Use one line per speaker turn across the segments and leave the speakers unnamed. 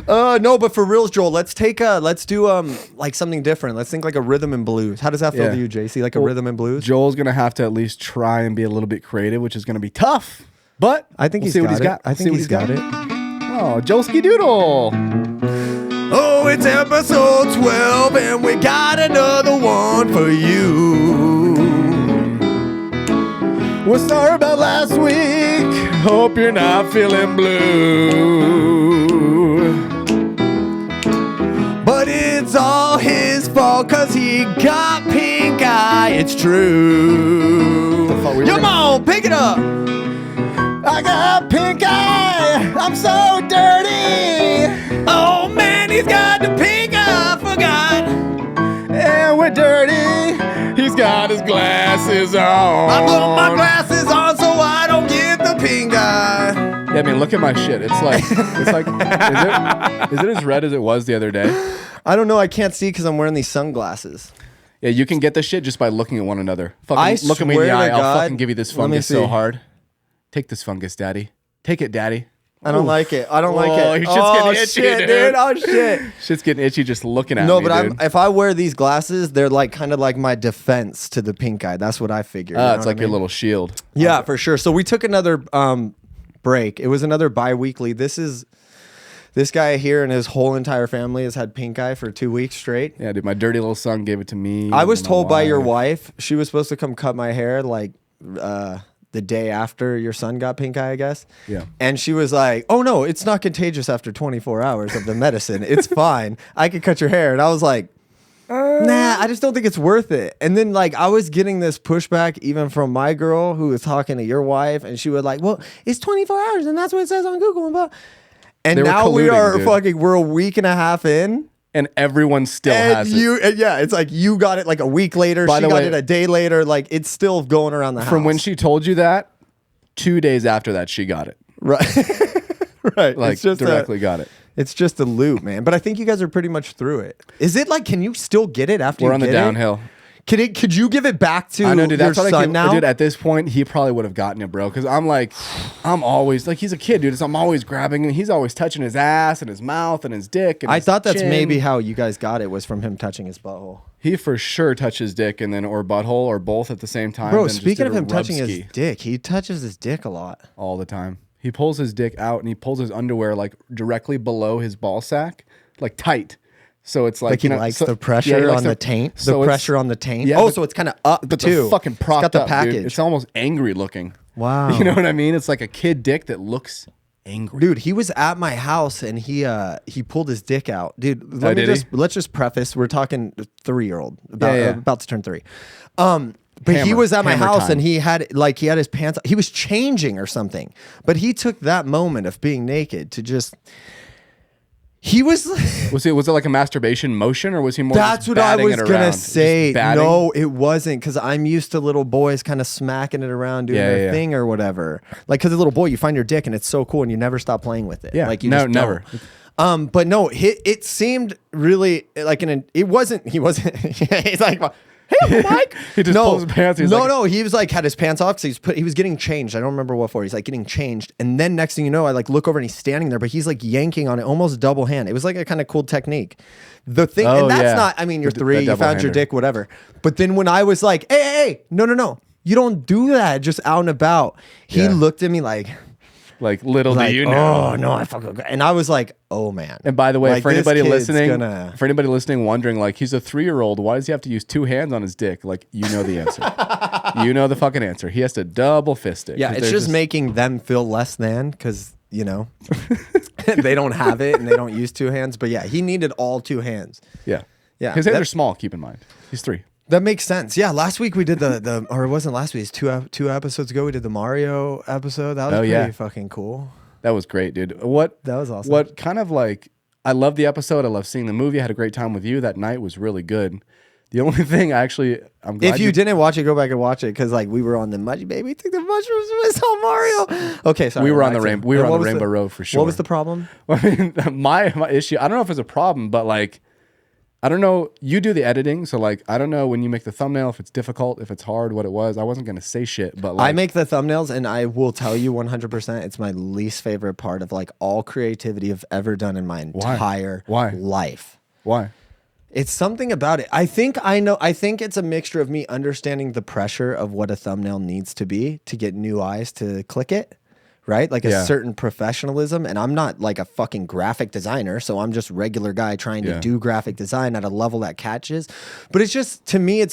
No, but for reals, Joel, let's do like something different. Let's think like a rhythm and blues. How does that feel to you, JC? Like a rhythm and blues?
Joel's gonna have to at least try and be a little bit creative, which is gonna be tough. But
I think he's got it. I think he's got it.
Oh, Joelski Doodle.
Oh, it's episode 12 and we got another one for you.
We're sorry about last week. Hope you're not feeling blue.
But it's all his fault cause he got pink eye. It's true. Come on, pick it up.
I got pink eye. I'm so dirty.
Oh man, he's got the pink eye. I forgot.
And we're dirty. He's got his glasses on.
I put my glasses on so I don't get the pink eye.
Yeah, I mean, look at my shit. It's like, is it as red as it was the other day?
I don't know. I can't see because I'm wearing these sunglasses.
Yeah, you can get this shit just by looking at one another.
Fucking
look at me in the eye. I'll fucking give you this fungus so hard. Take this fungus, daddy. Take it, daddy.
I don't like it. I don't like it.
Your shit's getting itchy, dude.
Oh shit.
Shit's getting itchy just looking at me.
No, but if I wear these glasses, they're like kind of like my defense to the pink eye. That's what I figured.
It's like your little shield.
Yeah, for sure. So we took another break. It was another bi-weekly. This guy here and his whole entire family has had pink eye for 2 weeks straight.
Yeah, dude, my dirty little son gave it to me.
I was told by your wife, she was supposed to come cut my hair like the day after your son got pink eye, I guess.
Yeah.
And she was like, oh no, it's not contagious after 24 hours of the medicine. It's fine. I could cut your hair. And I was like, nah, I just don't think it's worth it. And then like I was getting this pushback even from my girl who was talking to your wife, and she was like, well, it's 24 hours and that's what it says on Google. And now we are we're a week and a half in.
And everyone still has it.
Yeah, it's like you got it like a week later. She got it a day later. Like it's still going around the house.
From when she told you that, 2 days after that, she got it.
Right. Right.
Like
it's just
directly got it.
It's just a loop, man. But I think you guys are pretty much through it. Is it like, can you still get it after
We're
you
on the downhill.
Could you give it back to your son now?
Dude, at this point, he probably would have gotten it, bro. Because I'm always, like, he's a kid, dude. So I'm always grabbing him. He's always touching his ass and his mouth and his dick. And
I thought that's maybe how you guys got it, was from him touching his butthole.
He for sure touched his dick and then or butthole or both at the same time.
Bro, speaking of him touching his dick, he touches his dick a lot.
All the time. He pulls his dick out and he pulls his underwear like directly below his ball sack, like tight. So it's like
he likes the pressure on the taint. The pressure on the taint. Yeah, so it's kind of up
but
too.
The fucking propped
it's got the
up,
package.
Dude. It's almost angry looking.
Wow.
You know what I mean? It's like a kid dick that looks angry.
Dude, he was at my house and he pulled his dick out. Dude, let's just preface. We're talking 3-year-old about to turn 3. But he was at my house and he had his pants. He was changing or something. But he took that moment of being naked to just. He was.
Was it like a masturbation motion, or was he more?
That's what I was gonna say. No, it wasn't, because I'm used to little boys kind of smacking it around, doing their thing or whatever. Like, because a little boy, you find your dick and it's so cool, and you never stop playing with it.
Yeah,
like you never. But no, it seemed really like it wasn't. He wasn't. He's like, hey, Mike.
He just pulls his pants.
He was like had his pants off because he was getting changed. I don't remember what for. He's like getting changed, and then next thing you know, I like look over and he's standing there, but he's like yanking on it almost double hand. It was like a kind of cool technique. The thing, and that's not. I mean, you're 3, you found your dick, whatever. But then when I was like, hey, no, you don't do that. Just out and about. He looked at me like.
Like, little do you know.
Oh no, I fucking. And I was like, oh man.
And by the way, like, for anybody listening, wondering, like, he's a 3-year-old, why does he have to use 2 hands on his dick? Like, you know the answer. You know the fucking answer. He has to double fist it.
Yeah, it's just making them feel less than, because they don't have it and they don't use 2 hands. But yeah, he needed all 2 hands.
Yeah. His hands are small. Keep in mind, he's 3.
That makes sense. Yeah, last week we did or it wasn't last week. It's two episodes ago. We did the Mario episode. That was pretty fucking cool.
That was great, dude.
That was awesome.
What kind of like, I love the episode. I love seeing the movie. I had a great time with you. That night was really good. The only thing I'm glad
if you didn't watch it, go back and watch it, because like we were on the baby. We took the mushrooms and we saw Mario. Okay, sorry.
We were on the rainbow. We were on the Rainbow Road for sure.
What was the problem?
I mean, my issue. I don't know if it's a problem, but like, I don't know. You do the editing, so like I don't know when you make the thumbnail if it's difficult, if it's hard, what it was. I wasn't gonna say shit, but like,
I make the thumbnails, and I will tell you 100%, it's my least favorite part of like all creativity I've ever done in my entire life.
Why?
It's something about it. I think it's a mixture of me understanding the pressure of what a thumbnail needs to be to get new eyes to click it. Right? Like a certain professionalism. And I'm not like a fucking graphic designer. So I'm just regular guy trying to do graphic design at a level that catches. But it's just, to me,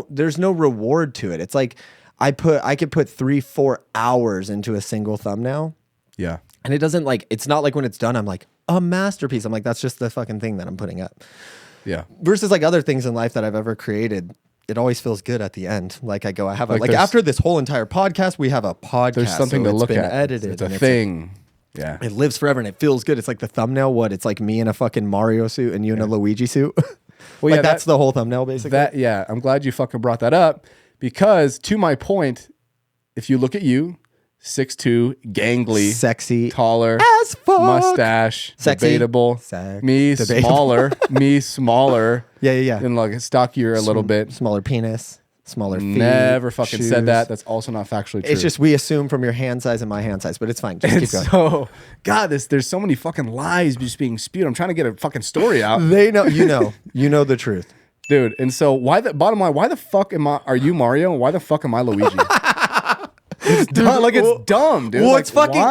there's no reward to it. It's like I could put 3-4 hours into a single thumbnail.
Yeah.
And it doesn't like, it's not like when it's done, I'm like, a masterpiece. I'm like, that's just the fucking thing that I'm putting up.
Yeah.
Versus like other things in life that I've ever created. It always feels good at the end. Like I go, I have like after this whole entire podcast, we have a podcast.
There's something to look at.
Edited.
It's a thing. Yeah.
It lives forever and it feels good. It's like the thumbnail. It's like me in a fucking Mario suit and you in a Luigi suit. Well, like that's the whole thumbnail basically.
I'm glad you fucking brought that up because to my point, if you look at you, 6'2", gangly,
sexy,
taller,
as fuck,
mustache,
sexy,
debatable. Me smaller, me smaller.
Yeah.
And like stockier a little bit,
smaller penis, smaller feet.
Never fucking said that. That's also not factually true.
It's just we assume from your hand size and my hand size, but it's fine. Just keep going.
So, God, there's so many fucking lies just being spewed. I'm trying to get a fucking story out.
They know, you know the truth,
dude. And so bottom line, why the fuck are you Mario? And why the fuck am I Luigi? It's dumb. Like it's dumb, dude.
Well,
like,
it's fucking.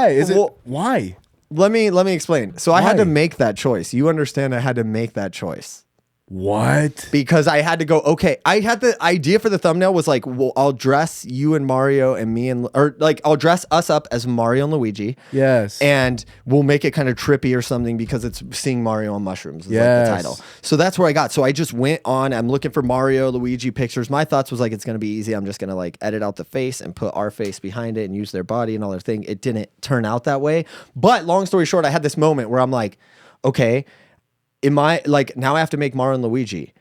Why?
Let me explain. So I had to make that choice. You understand? I had to make that choice.
What?
Because I had to go, okay, I had the idea for the thumbnail was like, well, I'll dress you and Mario and me or like I'll dress us up as Mario and Luigi.
Yes.
And we'll make it kind of trippy or something because it's seeing Mario on mushrooms is like the title. So that's where I got. So I just went on, I'm looking for Mario, Luigi pictures. My thoughts was like, it's going to be easy. I'm just going to like edit out the face and put our face behind it and use their body and all their thing. It didn't turn out that way. But long story short, I had this moment where I'm like, okay, now I have to make Mario and Luigi.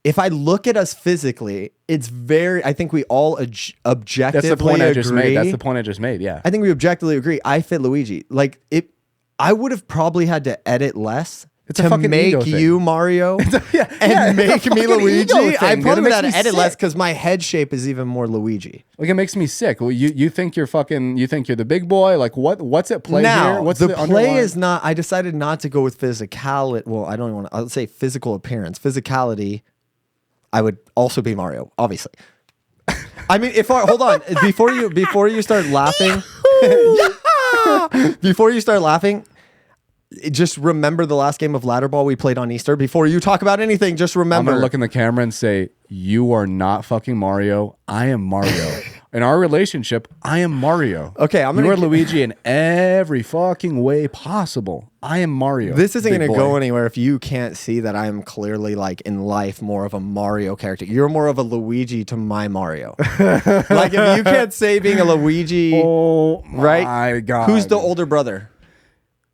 If I look at us physically, it's I think we all objectively
That's the point
agree.
I just made. That's the point I just made. Yeah.
I think we objectively agree. I fit Luigi. Like I would have probably had to edit less to make you Mario and make me Luigi. I probably would have to edit less because my head shape is even more Luigi.
Like it makes me sick. Well, you think you're the big boy? Like what's at play here? What's
the play is not. I decided not to go with physicality. Well, I don't want to. I'll say physical appearance. Physicality. I would also be Mario, obviously. I mean, hold on before you start laughing. Before you start laughing. Just remember the last game of ladder ball we played on Easter. Before you talk about anything, just remember.
I'm gonna look in the camera and say, "You are not fucking Mario. I am Mario. In our relationship, I am Mario.
Okay,
you are Luigi in every fucking way possible. I am Mario.
This isn't gonna go anywhere if you can't see that I am clearly like in life more of a Mario character. You're more of a Luigi to my Mario. Like if you can't say being a Luigi, right?
My God,
who's the older brother?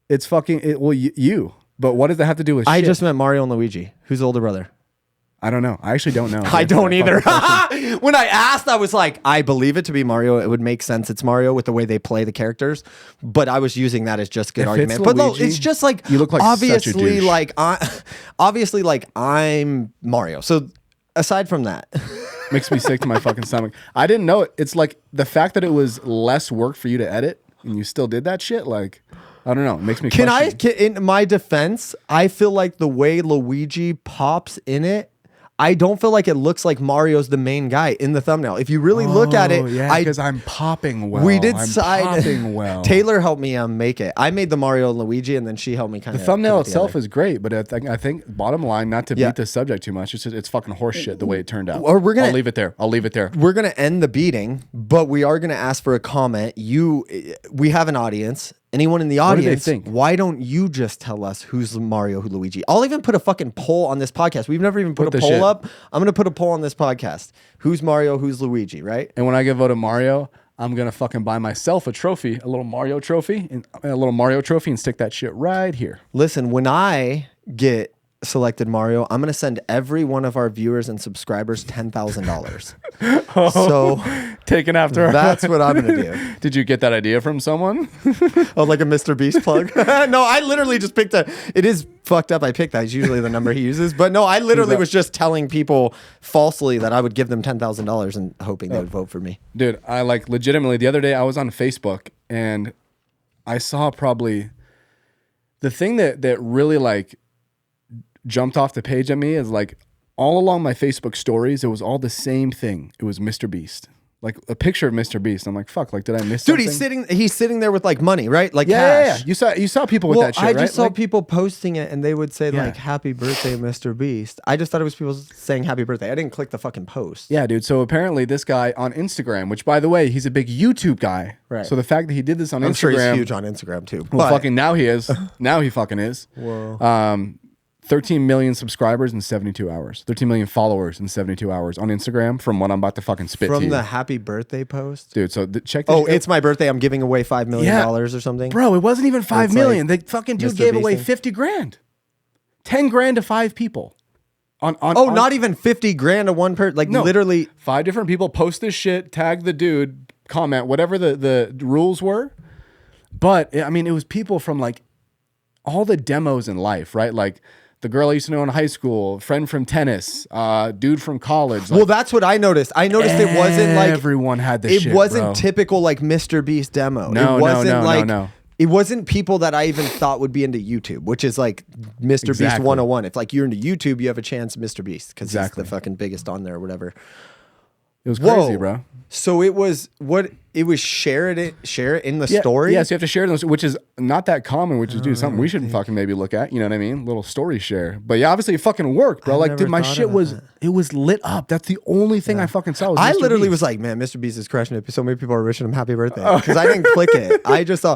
It's fucking you. But what does that have to do with?
I just meant Mario and Luigi. Who's the older brother?
I don't know. I actually don't know.
I don't either. When I asked, I was like, I believe it to be Mario. It would make sense. It's Mario with the way they play the characters. But I was using that as just good argument. But no, it's just like
you look like
obviously like I'm Mario. So aside from that,
makes me sick to my fucking stomach. I didn't know it. It's like the fact that it was less work for you to edit and you still did that shit. Like. I don't know. It makes me question.
In my defense, I feel like the way Luigi pops in it, I don't feel like it looks like Mario's the main guy in the thumbnail. If you really look at it,
because I'm popping well.
We did
popping well.
Taylor helped me make it. I made the Mario and Luigi, and then she helped me kind of.
The thumbnail itself is great, but I think bottom line, not to beat the subject too much, it's fucking horse shit the way it turned out. Or I'll leave it there. We're gonna end the beating, but we are gonna ask for a comment. We have an audience. Anyone in the audience, why don't you just tell us who's Mario, who's Luigi? I'll even put a fucking poll on this podcast. We've never even put a poll up. I'm going to put a poll on this podcast. Who's Mario, who's Luigi, right? And when I get voted Mario, I'm going to fucking buy myself a trophy, a little Mario trophy, and stick that shit right here.
Listen, when I get selected Mario, I'm going to send every one of our viewers and subscribers $10,000. So
taken after
that's what I'm going to do.
Did you get that idea from someone?
Oh, like a MrBeast plug? No, I literally just picked it is fucked up. I picked that. It's usually the number he uses. But no, I literally was just telling people falsely that I would give them $10,000 and hoping they would vote for me.
Dude, I like legitimately the other day I was on Facebook and I saw probably the thing that really like jumped off the page at me is like all along my Facebook stories, it was all the same thing. It was MrBeast. Like a picture of MrBeast. I'm like, fuck, like did I miss something?
Dude, he's sitting there with like money, right? Like
cash.
Yeah.
You saw people with that shit, right?
I just saw
like,
people posting it and they would say like happy birthday, MrBeast. I just thought it was people saying happy birthday. I didn't click the fucking post.
Yeah, dude. So apparently this guy on Instagram, which by the way, he's a big YouTube guy.
Right.
So the fact that he did this on Instagram.
I'm sure he's huge on Instagram too.
Well, fucking now he is. Now he fucking is.
Whoa.
13 million subscribers in 72 hours. 13 million followers in 72 hours on Instagram from what I'm about to fucking spit to you.
From the happy birthday post?
Dude, so check this.
Oh, it's my birthday. I'm giving away $5 million or something?
Bro, it wasn't even 5 million.
Like
the fucking dude gave away 50 grand. 10 grand to 5 people.
Not even 50 grand to one person. Like literally
5 different people post this shit, tag the dude, comment, whatever the rules were. But I mean, it was people from like all the demos in life, right? Like the girl I used to know in high school, friend from tennis, dude from college. Like,
well, that's what I noticed. I noticed it wasn't like
everyone had this shit,
it wasn't
bro.
Typical like MrBeast demo.
No,
it wasn't
no.
It wasn't people that I even thought would be into YouTube, which is like MrBeast 101. If like you're into YouTube, you have a chance MrBeast because he's the fucking biggest on there or whatever.
It was crazy, bro.
So it was share it in the story.
Yeah, so you have to share those, which is not that common, which is something we should fucking maybe look at. You know what I mean? Little story share. But yeah, obviously it fucking worked, bro. Like, dude, my shit was lit up. That's the only thing I fucking saw. Was
I
Mr.
literally
Beast.
was like, man, MrBeast is crushing it. So many people are wishing him happy birthday because I didn't click it. I just saw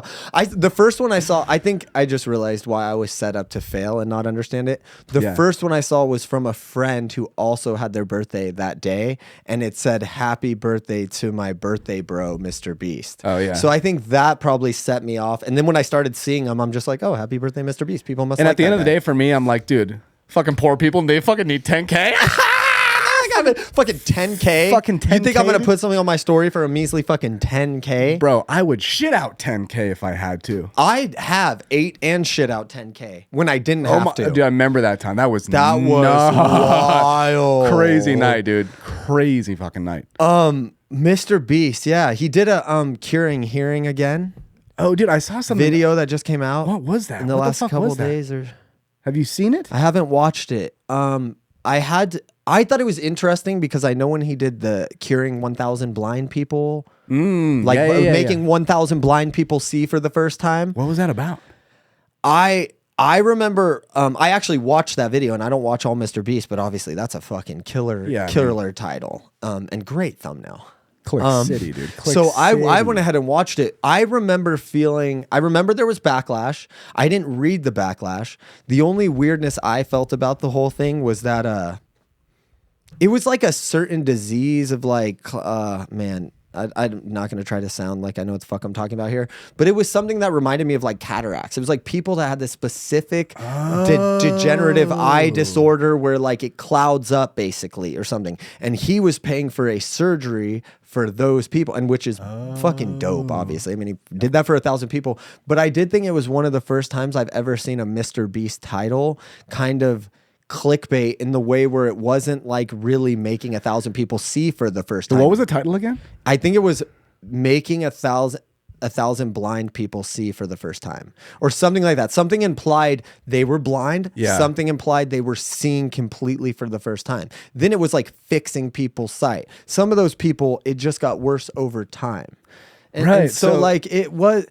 the first one I saw. I think I just realized why I was set up to fail and not understand it. The first one I saw was from a friend who also had their birthday that day, and it said happy birthday to my birthday bro, MrBeast.
Oh yeah.
So I think that probably set me off. And then when I started seeing them, I'm just like, oh, happy birthday, MrBeast. People must.
And
like
at the end of the
guy.
day, for me, I'm like, dude, fucking poor people, they fucking need 10K.
Fucking 10K.
Fucking 10K.
You think I'm gonna put something on my story for a measly fucking 10K?
Bro, I would shit out 10K if I had to.
I have ate and shit out 10K when I didn't have to.
Dude, I remember that time. That was
wild.
Crazy night, dude. Crazy fucking night.
MrBeast, yeah, he did a curing hearing again.
Oh, dude, I saw some
video that just came out.
What was that?
In the last couple days? Or
have you seen it?
I haven't watched it. I thought it was interesting because I know when he did the curing 1,000 blind people, making 1,000 blind people see for the first time.
What was that about?
I remember I actually watched that video, and I don't watch all MrBeast, but obviously that's a fucking killer title and great thumbnail.
Click City, dude. Click
so
City.
I went ahead and watched it. I remember there was backlash. I didn't read the backlash. The only weirdness I felt about the whole thing was that it was like a certain disease of like, man, I'm not going to try to sound like I know what the fuck I'm talking about here, but it was something that reminded me of like cataracts. It was like people that had this specific degenerative eye disorder where like it clouds up basically or something. And he was paying for a surgery for those people, and which is fucking dope, obviously. I mean, he did that for 1,000 people, but I did think it was one of the first times I've ever seen a MrBeast title kind of clickbait in the way where it wasn't like really making 1,000 people see for the first time.
What was the title again?
I think it was making 1,000 blind people see for the first time or something like that. Something implied they were blind.
Yeah.
Something implied they were seeing completely for the first time. Then it was like fixing people's sight. Some of those people, it just got worse over time. And so like it was...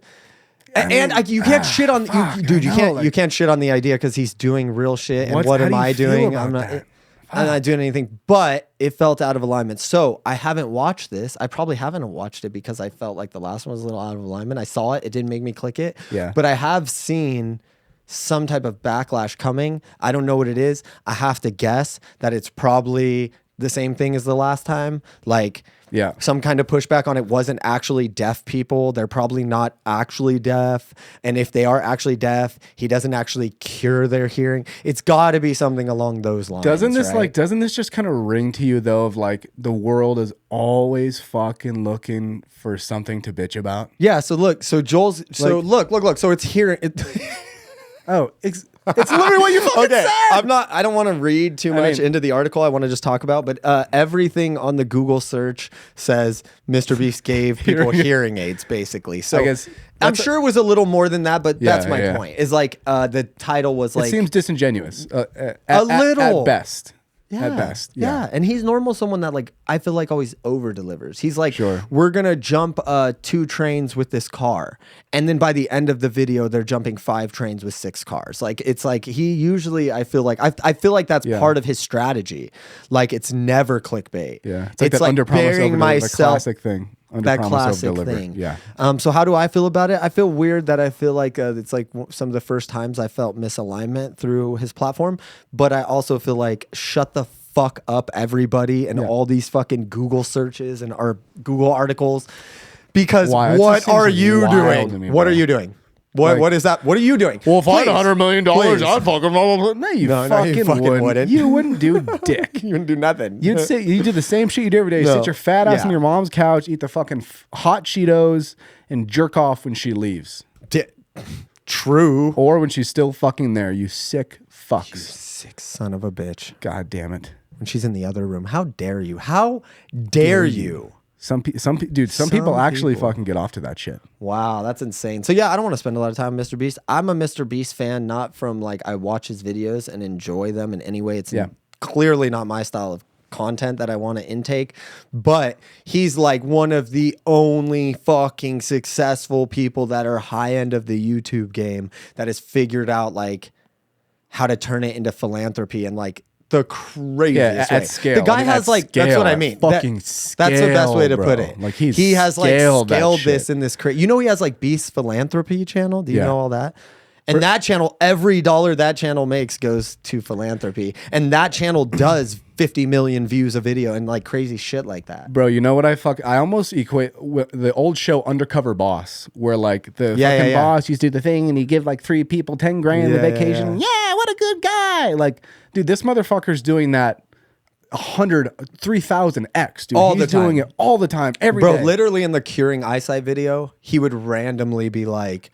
you can't shit on dude. You can't shit on the idea because he's doing real shit. And what am I doing? I'm not doing anything. But it felt out of alignment. So I haven't watched this. I probably haven't watched it because I felt like the last one was a little out of alignment. I saw it. It didn't make me click it.
Yeah.
But I have seen some type of backlash coming. I don't know what it is. I have to guess that it's probably the same thing as the last time. Like,
yeah,
some kind of pushback on it wasn't actually deaf people. They're probably not actually deaf. And if they are actually deaf, he doesn't actually cure their hearing. It's got to be something along those lines.
Doesn't this
right?
doesn't this just kind of ring to you though of like the world is always fucking looking for something to bitch about?
Yeah. So look, so Joel's, so like, look. So it's hearing.
It's literally what you fucking said.
I don't want to read too much into the article. I want to just talk about, but everything on the Google search says MrBeast gave people hearing aids, basically. So I guess I'm sure it was a little more than that, but that's my point. Is like the title was like,
it seems disingenuous.
A little
at best.
Yeah.
At best.
Yeah. And he's normal someone that like I feel like always over delivers. He's like, we're gonna jump 2 trains with this car. And then by the end of the video, they're jumping 5 trains with 6 cars. Like it's like he usually I feel like that's part of his strategy. Like it's never clickbait.
Yeah.
It's like burying myself.
The classic thing.
That classic thing.
Yeah.
So how do I feel about it? I feel weird that I feel like it's like some of the first times I felt misalignment through his platform, but I also feel like shut the fuck up, everybody, and all these fucking Google searches and our Google articles, because what are you doing? What are you doing? What is that? What are you doing?
Well, if I had $100 million, I'd fucking blah, blah, blah. No, you fucking wouldn't. You wouldn't do dick.
You wouldn't do nothing.
You do the same shit you do every day. Sit your fat ass on your mom's couch, eat the fucking hot Cheetos, and jerk off when she leaves.
True.
Or when she's still fucking there. You sick fucks. You
sick son of a bitch.
God damn it.
When she's in the other room. How dare you? How dare you?
Some people actually fucking get off to that shit.
Wow, that's insane. So yeah, I don't want to spend a lot of time with MrBeast. I'm a MrBeast fan, not from like I watch his videos and enjoy them in any way. It's clearly not my style of content that I want to intake, but he's like one of the only fucking successful people that are high end of the YouTube game that has figured out like how to turn it into philanthropy and like the craziest way.
At scale.
The guy has like scale, that's what I mean.
Fucking scale,
that's the best way to put it.
Like
he has like scaled this in this crazy. You know, he has like Beast Philanthropy channel. Do you know all that? And that channel, every dollar that channel makes goes to philanthropy, and that channel does 50 million views a video and like crazy shit like that.
Bro, you know what I almost equate with the old show Undercover Boss, where like the fucking boss used to do the thing and he give like 3 people 10 grand the vacation. Yeah, what a good guy. Like, dude, this motherfucker's doing that 3,000x, dude. He's doing it all the time, every day.
Bro, literally in the Curing Eyesight video, he would randomly be like,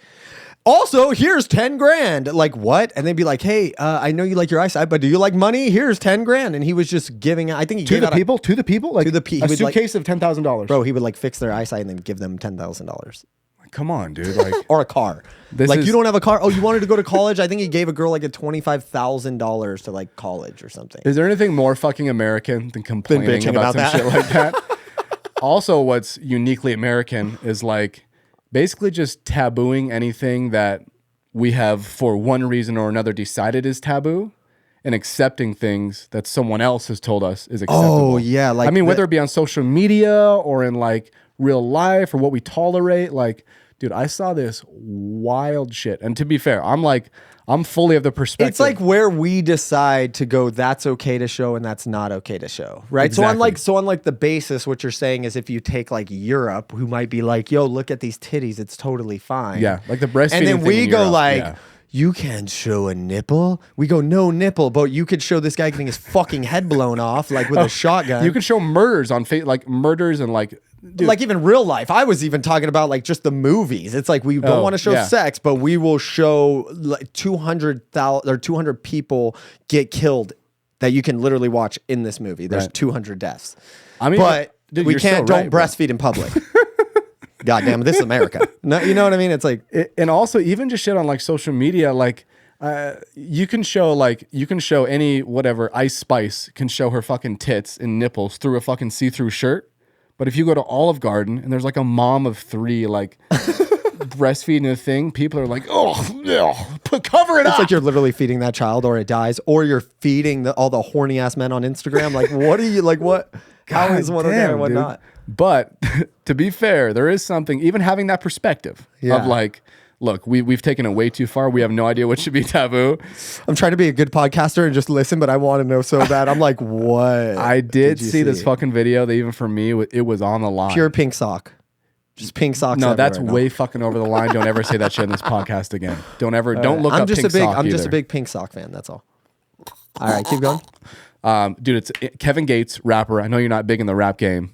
also, here's 10 grand. Like, what? And they'd be like, hey, I know you like your eyesight, but do you like money? Here's 10 grand. And he was just giving, I think he gave
to the people, like a suitcase of $10,000.
Bro, he would like fix their eyesight and then give them $10,000.
Come on, dude. Like,
or a car. You don't have a car? Oh, you wanted to go to college? I think he gave a girl like a $25,000 to like college or something.
Is there anything more fucking American than complaining about some shit like that? Also, what's uniquely American is like, basically just tabooing anything that we have for one reason or another decided is taboo and accepting things that someone else has told us is acceptable.
Oh, yeah. Like,
I mean, whether it be on social media or in like real life or what we tolerate, like, dude, I saw this wild shit. And to be fair, I'm fully of the perspective.
It's like where we decide to go, that's okay to show and that's not okay to show, right?
Exactly.
So on like the basis, what you're saying is if you take like Europe, who might be like, yo, look at these titties, it's totally fine.
Yeah, like the breastfeeding
and then
thing
we
in
go
Europe.
like, you can't show a nipple. We go, no nipple, but you could show this guy getting his fucking head blown off like with a shotgun.
You can show murders on like murders and like, dude.
Like even real life. I was even talking about like just the movies. It's like we don't want to show sex, but we will show like 200,000 or 200 people get killed that you can literally watch in this movie. There's 200 deaths. I mean, but dude, we can't don't breastfeed in public. God damn it, this is America. No, you know what I mean? It's like,
and also even just shit on like social media, like you can show any whatever Ice Spice can show her fucking tits and nipples through a fucking see-through shirt. But if you go to Olive Garden and there's like a mom of 3 like breastfeeding a thing, people are like, oh, cover it up.
It's like you're literally feeding that child or it dies, or you're feeding all the horny ass men on Instagram. Like, what are you like? What? How is one okay and what not?
But to be fair, there is something, even having that perspective of like, Look, we've taken it way too far. We have no idea what should be taboo.
I'm trying to be a good podcaster and just listen, but I want to know so bad. I'm like, what?
I did see this fucking video that even for me, it was on the line.
Pure pink sock. Just pink socks.
No, that's way fucking over the line. Don't ever say that shit in this podcast again. Don't look up pink sock
I'm just a big pink sock fan. That's all. All right, keep going.
Dude, it's Kevin Gates, rapper. I know you're not big in the rap game.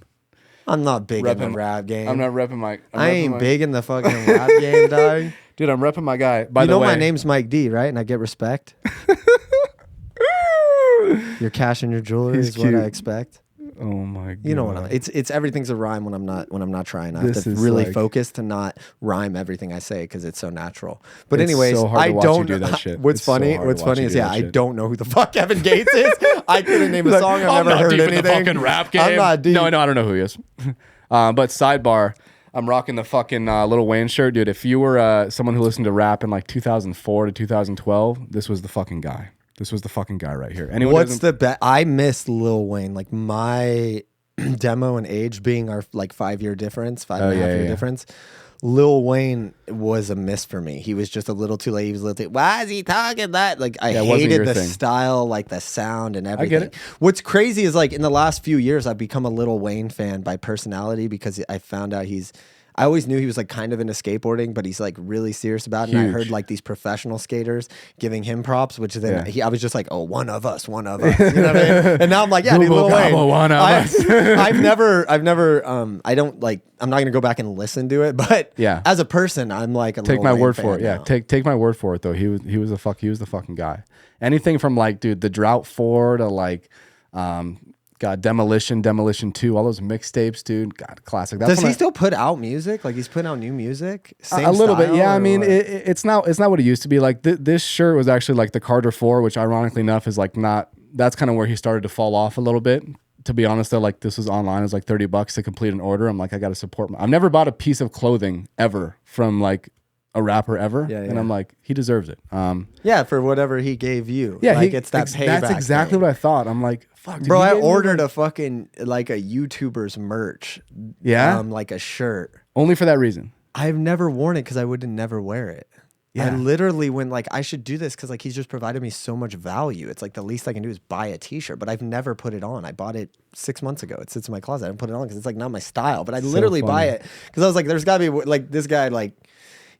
I'm not big in the rap game.
I'm not repping my...
I ain't big in the fucking rap game, dog.
Dude, I'm repping my guy. By the way,
you know my name's Mike D, right? And I get respect. Your cash and your jewelry is what I expect.
Oh my god!
You know what I mean? It's everything's a rhyme when I'm not trying. I have to really focus to not rhyme everything I say because it's so natural. But anyways,
so hard to watch you do that shit.
What's funny is I don't know who the fuck Kevin Gates is. I couldn't name a song. I've never heard anything.
In the fucking rap game.
I'm not deep.
No, I don't know who he is. But sidebar, I'm rocking the fucking Lil Wayne shirt, dude. If you were someone who listened to rap in like 2004 to 2012, this was the fucking guy. This was the fucking guy right here.
What's the best? I miss Lil Wayne. Like my demo and age being our like 5-year difference, 5.5-year difference. Lil Wayne was a miss for me. He was just a little too late. He was a little too, why is he talking that? Like I hated the style, like the sound and everything.
I get it.
What's crazy is like in the last few years, I've become a Lil Wayne fan by personality because I found out I always knew he was like kind of into skateboarding, but he's like really serious about it. And I heard like these professional skaters giving him props, which then I was just like, oh, one of us. You know what I mean? And now I'm like, yeah, dude, Lil Wayne.
One of us.
I'm not going to go back and listen to it, but as a person, I'm like a
take my word for it.
Now.
Yeah, take my word for it though. He was the fucking guy. Anything from like, dude, the Drought 4 to like, God, Demolition 2, all those mixtapes, dude. God, classic.
Does he still put out music? Like he's putting out new music? Same
a little
style,
bit, yeah. I mean, it's not what it used to be. Like this shirt was actually like the Carter 4, which ironically enough is like not. That's kind of where he started to fall off a little bit. To be honest, though, like this was online. It was like $30 to complete an order. I'm like, I got to support. I've never bought a piece of clothing ever from like a rapper ever, and I'm like, he deserves it.
For whatever he gave you.
Yeah,
like it's that payback.
That's exactly what I thought. I'm like, fuck, dude,
bro. I ordered a fucking like a YouTuber's merch.
Yeah,
like a shirt.
Only for that reason.
I've never worn it because I would never wear it. Yeah. I literally went like, I should do this because like he's just provided me so much value. It's like the least I can do is buy a t-shirt, but I've never put it on. I bought it 6 months ago. It sits in my closet. I didn't put it on because it's like not my style, but I literally buy it because I was like, there's gotta be like this guy, like,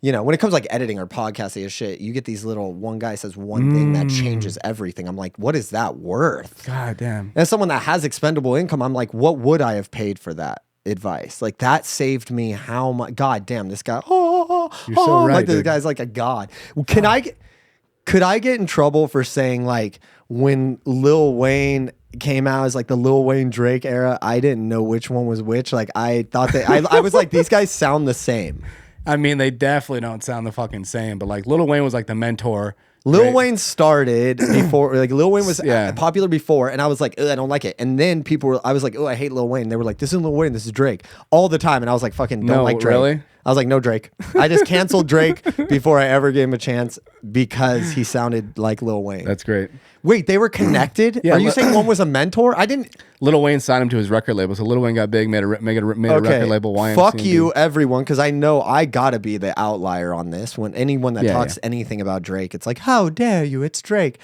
you know, when it comes to like editing or podcasting and shit, you get these little, one guy says one thing that changes everything. I'm like, what is that worth?
God damn.
As someone that has expendable income, I'm like, what would I have paid for that advice? Like that saved me how much? God damn, this guy.
You're so right,
like this
dude.
guy's like a god. Could I get in trouble for saying like when Lil Wayne came out as like the Lil Wayne Drake era, I didn't know which one was which. Like I thought I was like, these guys sound the same.
I mean, they definitely don't sound the fucking same, but like Lil Wayne was like the mentor.
Lil Wayne started before, like Lil Wayne was popular before, and I was like, I don't like it. And then I was like, I hate Lil Wayne. They were like, this isn't Lil Wayne, this is Drake, all the time. And I was like, fucking don't like Drake.
Really?
I was like, no Drake. I just canceled Drake before I ever gave him a chance because he sounded like Lil Wayne.
That's great.
Wait, they were connected? Are you saying one was a mentor? I didn't.
Lil Wayne signed him to his record label, so Lil Wayne got big, made a record label. YMCMB.
Fuck you, everyone, because I know I gotta be the outlier on this. When anyone that talks anything about Drake, it's like, how dare you? It's Drake.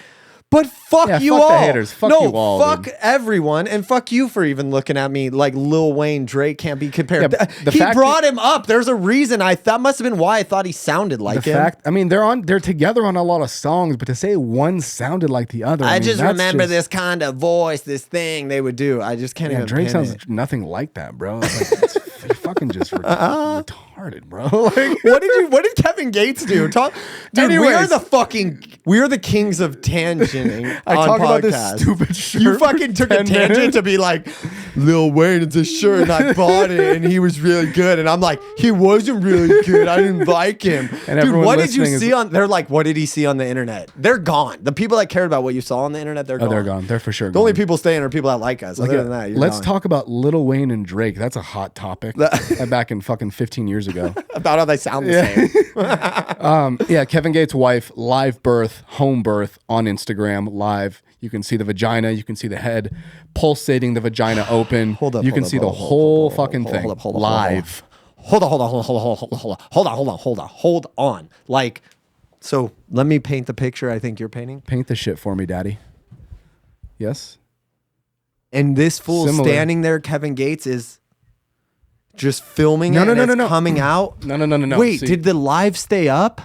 But fuck you all.
The haters. Fuck you all.
Fuck everyone, and fuck you for even looking at me like Lil Wayne Drake can't be compared.
Yeah,
he brought him up. There's a reason. That must have been why I thought he sounded like him.
I mean, they're together on a lot of songs, but to say one sounded like the other,
I just remember this kind of voice, this thing they would do. I just can't even.
Drake sounds nothing like that, bro. Like, it's fucking just retarded, bro. Like,
what did Kevin Gates do? Dude, anyways, we are the kings of tangenting.
I talk about this stupid shirt.
You fucking took a tangent to be like, Lil Wayne, it's a shirt, and I bought it, and he was really good. And I'm like, he wasn't really good. I didn't like him. And dude, what did you see on? They're like, what did he see on the internet? They're gone. The people that cared about what you saw on the internet, they're gone.
They're gone. They're for sure.
The only people staying are people that like us. Other than that,
let's talk about Lil Wayne and Drake. That's a hot topic. Back in fucking 15 years ago.
About how they sound the
same. Kevin Gates' wife, live birth, home birth on Instagram, live. You can see the vagina. You can see the head pulsating, the vagina open. You can see the whole fucking thing live.
hold on. Like, so let me paint the picture I think you're painting.
Paint the shit for me, daddy. Yes.
And this fool standing there, Kevin Gates, is just filming it coming out.
No.
Wait, did the live stay up?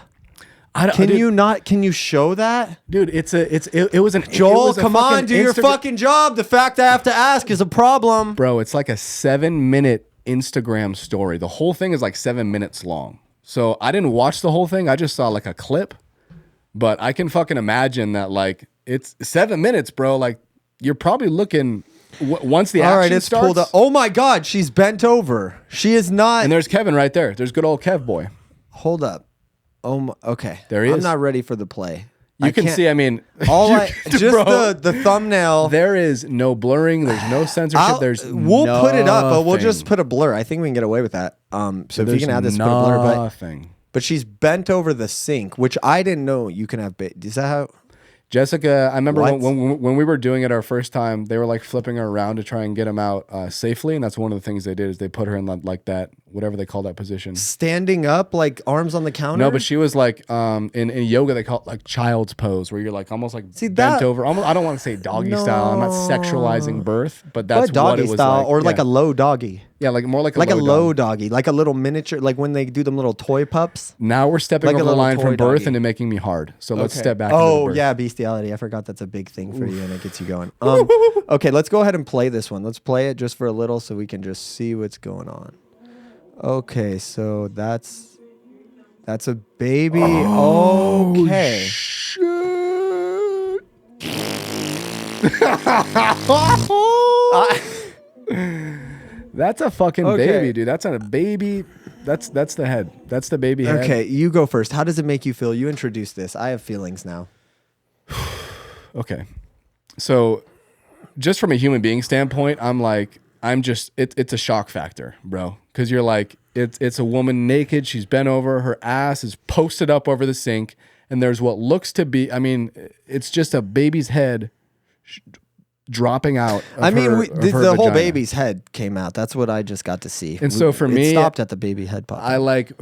Can you show that?
Dude, it was an
Joel, come on, do your fucking job. The fact I have to ask is a problem.
Bro, it's like a 7-minute Instagram story. The whole thing is like 7 minutes long. So I didn't watch the whole thing. I just saw like a clip. But I can fucking imagine that like it's 7 minutes, bro. Like you're probably looking once the action starts. Pulled up.
Oh my God, she's bent over. She is not.
And there's Kevin right there. There's good old Kev boy.
Hold up. Oh my, okay.
There he is.
I'm not ready for the play.
You can see, I mean,
the thumbnail.
There is no blurring. There's no censorship.
We'll put it up, but we'll just put a blur. I think we can get away with that. So if you can add this, put a blur. But she's bent over the sink, which I didn't know you can have. Is that how?
Jessica, I remember when we were doing it our first time, they were like flipping her around to try and get him out safely. And that's one of the things they did is they put her in like that, whatever they call that position.
Standing up, like arms on the counter?
No, but she was like, in yoga, they call it like child's pose, where you're like almost like bent over. Almost, I don't want to say doggy style. I'm not sexualizing birth, but that's what it was
style,
like.
Or like a low doggy.
Yeah, like more like
a low doggy, like a little miniature, like when they do them little toy pups.
Now we're stepping over the line from birth into making me hard. So let's step back.
Oh yeah, bestiality. I forgot that's a big thing for you, and it gets you going. Okay, let's go ahead and play this one. Let's play it just for a little, so we can just see what's going on. Okay, so that's a baby. Okay.
Shit. That's a fucking baby, dude. That's not a baby. That's the head. That's the baby head.
Okay, you go first. How does it make you feel? You introduce this. I have feelings now.
Okay. So just from a human being standpoint, it's a shock factor, bro. Because you're like, it's a woman naked. She's bent over. Her ass is posted up over the sink. And there's what looks to be, I mean, it's just a baby's head dropping out.
The whole baby's head came out. That's what I just got to see.
And so for me,
it stopped at the baby head pop.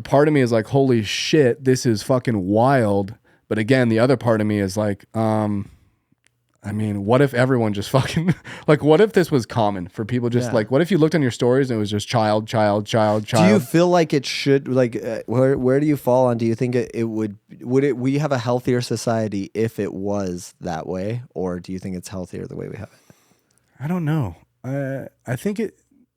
Part of me is like, holy shit, this is fucking wild. But again, the other part of me is like, I mean, what if everyone just fucking, like, what if this was common for people just like, what if you looked on your stories and it was just child? Do you feel like it should, like, where do you fall on? Do you think we have a healthier society if it was that way? Or do you think it's healthier the way we have it? I don't know. I think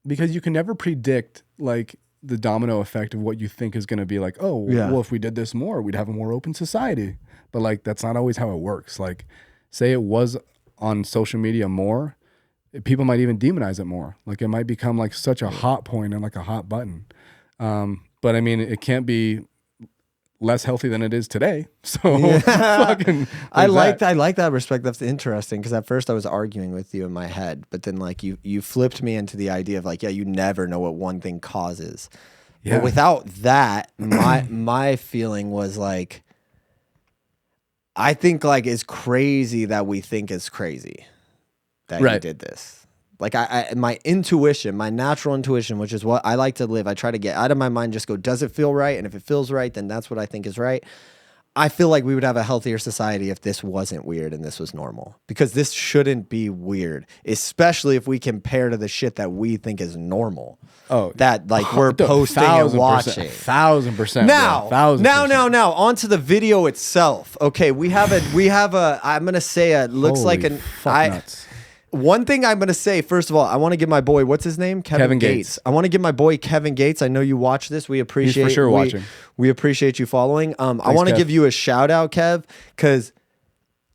because you can never predict like the domino effect of what you think is going to be like, well, if we did this more, we'd have a more open society. But like, that's not always how it works. Like, say it was on social media more, people might even demonize it more. Like it might become like such a hot point and like a hot button. But I mean, it can't be less healthy than it is today. So
I like that respect. That's interesting. Because at first I was arguing with you in my head, but then like you flipped me into the idea of like, you never know what one thing causes. Yeah. But without that, my feeling was like, I think like it's crazy that we think it's crazy that you did this. Like my intuition, my natural intuition, which is what I like to live. I try to get out of my mind, just go, does it feel right? And if it feels right, then that's what I think is right. I feel like we would have a healthier society if this wasn't weird and this was normal, because this shouldn't be weird, especially if we compare to the shit that we think is normal. Oh, that like we're posting and watching.
1000%.
Now, onto the video itself. Okay, we have a. I'm gonna say it looks
Holy
like an.
nuts.
One thing I'm gonna say, first of all, I want to give my boy, what's his name? Kevin Gates. I want to give my boy Kevin Gates. I know you watch this. We appreciate.
He's for sure watching.
We appreciate you following. I want to give you a shout out, Kev, because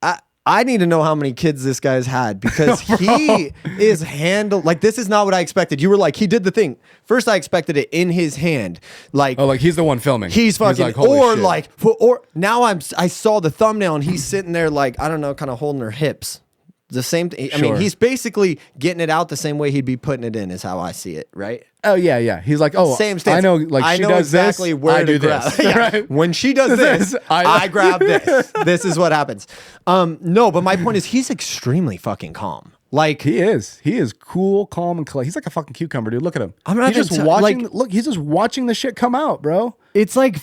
I need to know how many kids this guy's had, because he is handled like this is not what I expected. You were like, he did the thing. First, I expected it in his hand, like
like he's the one filming.
He's fucking
like, or shit.
Like or now I saw the thumbnail and he's sitting there like I don't know, kind of holding her hips. The same thing. I mean, he's basically getting it out the same way he'd be putting it in, is how I see it, right?
Oh yeah. He's like, same stance. I know, like I know exactly
where I do
grab.
This. Right? When she does this, I grab this. This is what happens. No, but my point is, he's extremely fucking calm. Like
he is cool, calm, and collected. He's like a fucking cucumber, dude. Look at him.
I'm not
he's just watching. Look, he's just watching the shit come out, bro.
It's like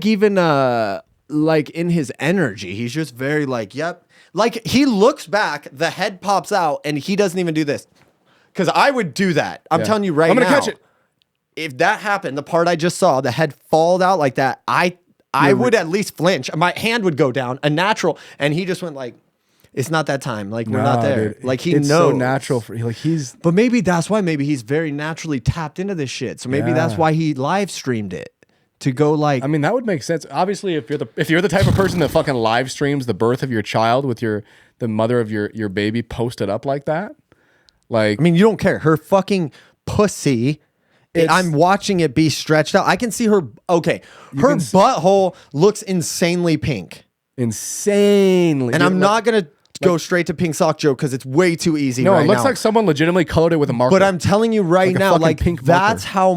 even like in his energy, he's just very like, yep. Like he looks back, the head pops out, and he doesn't even do this. Because I would do that. I'm telling you right now.
I'm gonna catch it.
If that happened, the part I just saw, the head fall out like that, I would at least flinch. My hand would go down, a natural, and he just went like. It's not that time. Like we're not there.
Dude.
Like
it's
knows.
So natural for like he's.
But maybe that's why. Maybe he's very naturally tapped into this shit. So maybe that's why he live streamed it to go like.
I mean, that would make sense. Obviously, if you're the type of person that fucking live streams the birth of your child with the mother of your baby posted up like that, like.
I mean, you don't care. Her fucking pussy. I'm watching it be stretched out. I can see her. Okay, her butthole looks insanely pink.
Insanely.
And I'm not gonna go straight to pink sock joke because it's way too easy.
No,
right
it looks
now.
like someone legitimately colored it with a marker.
But I'm telling you right now, like
pink
that's how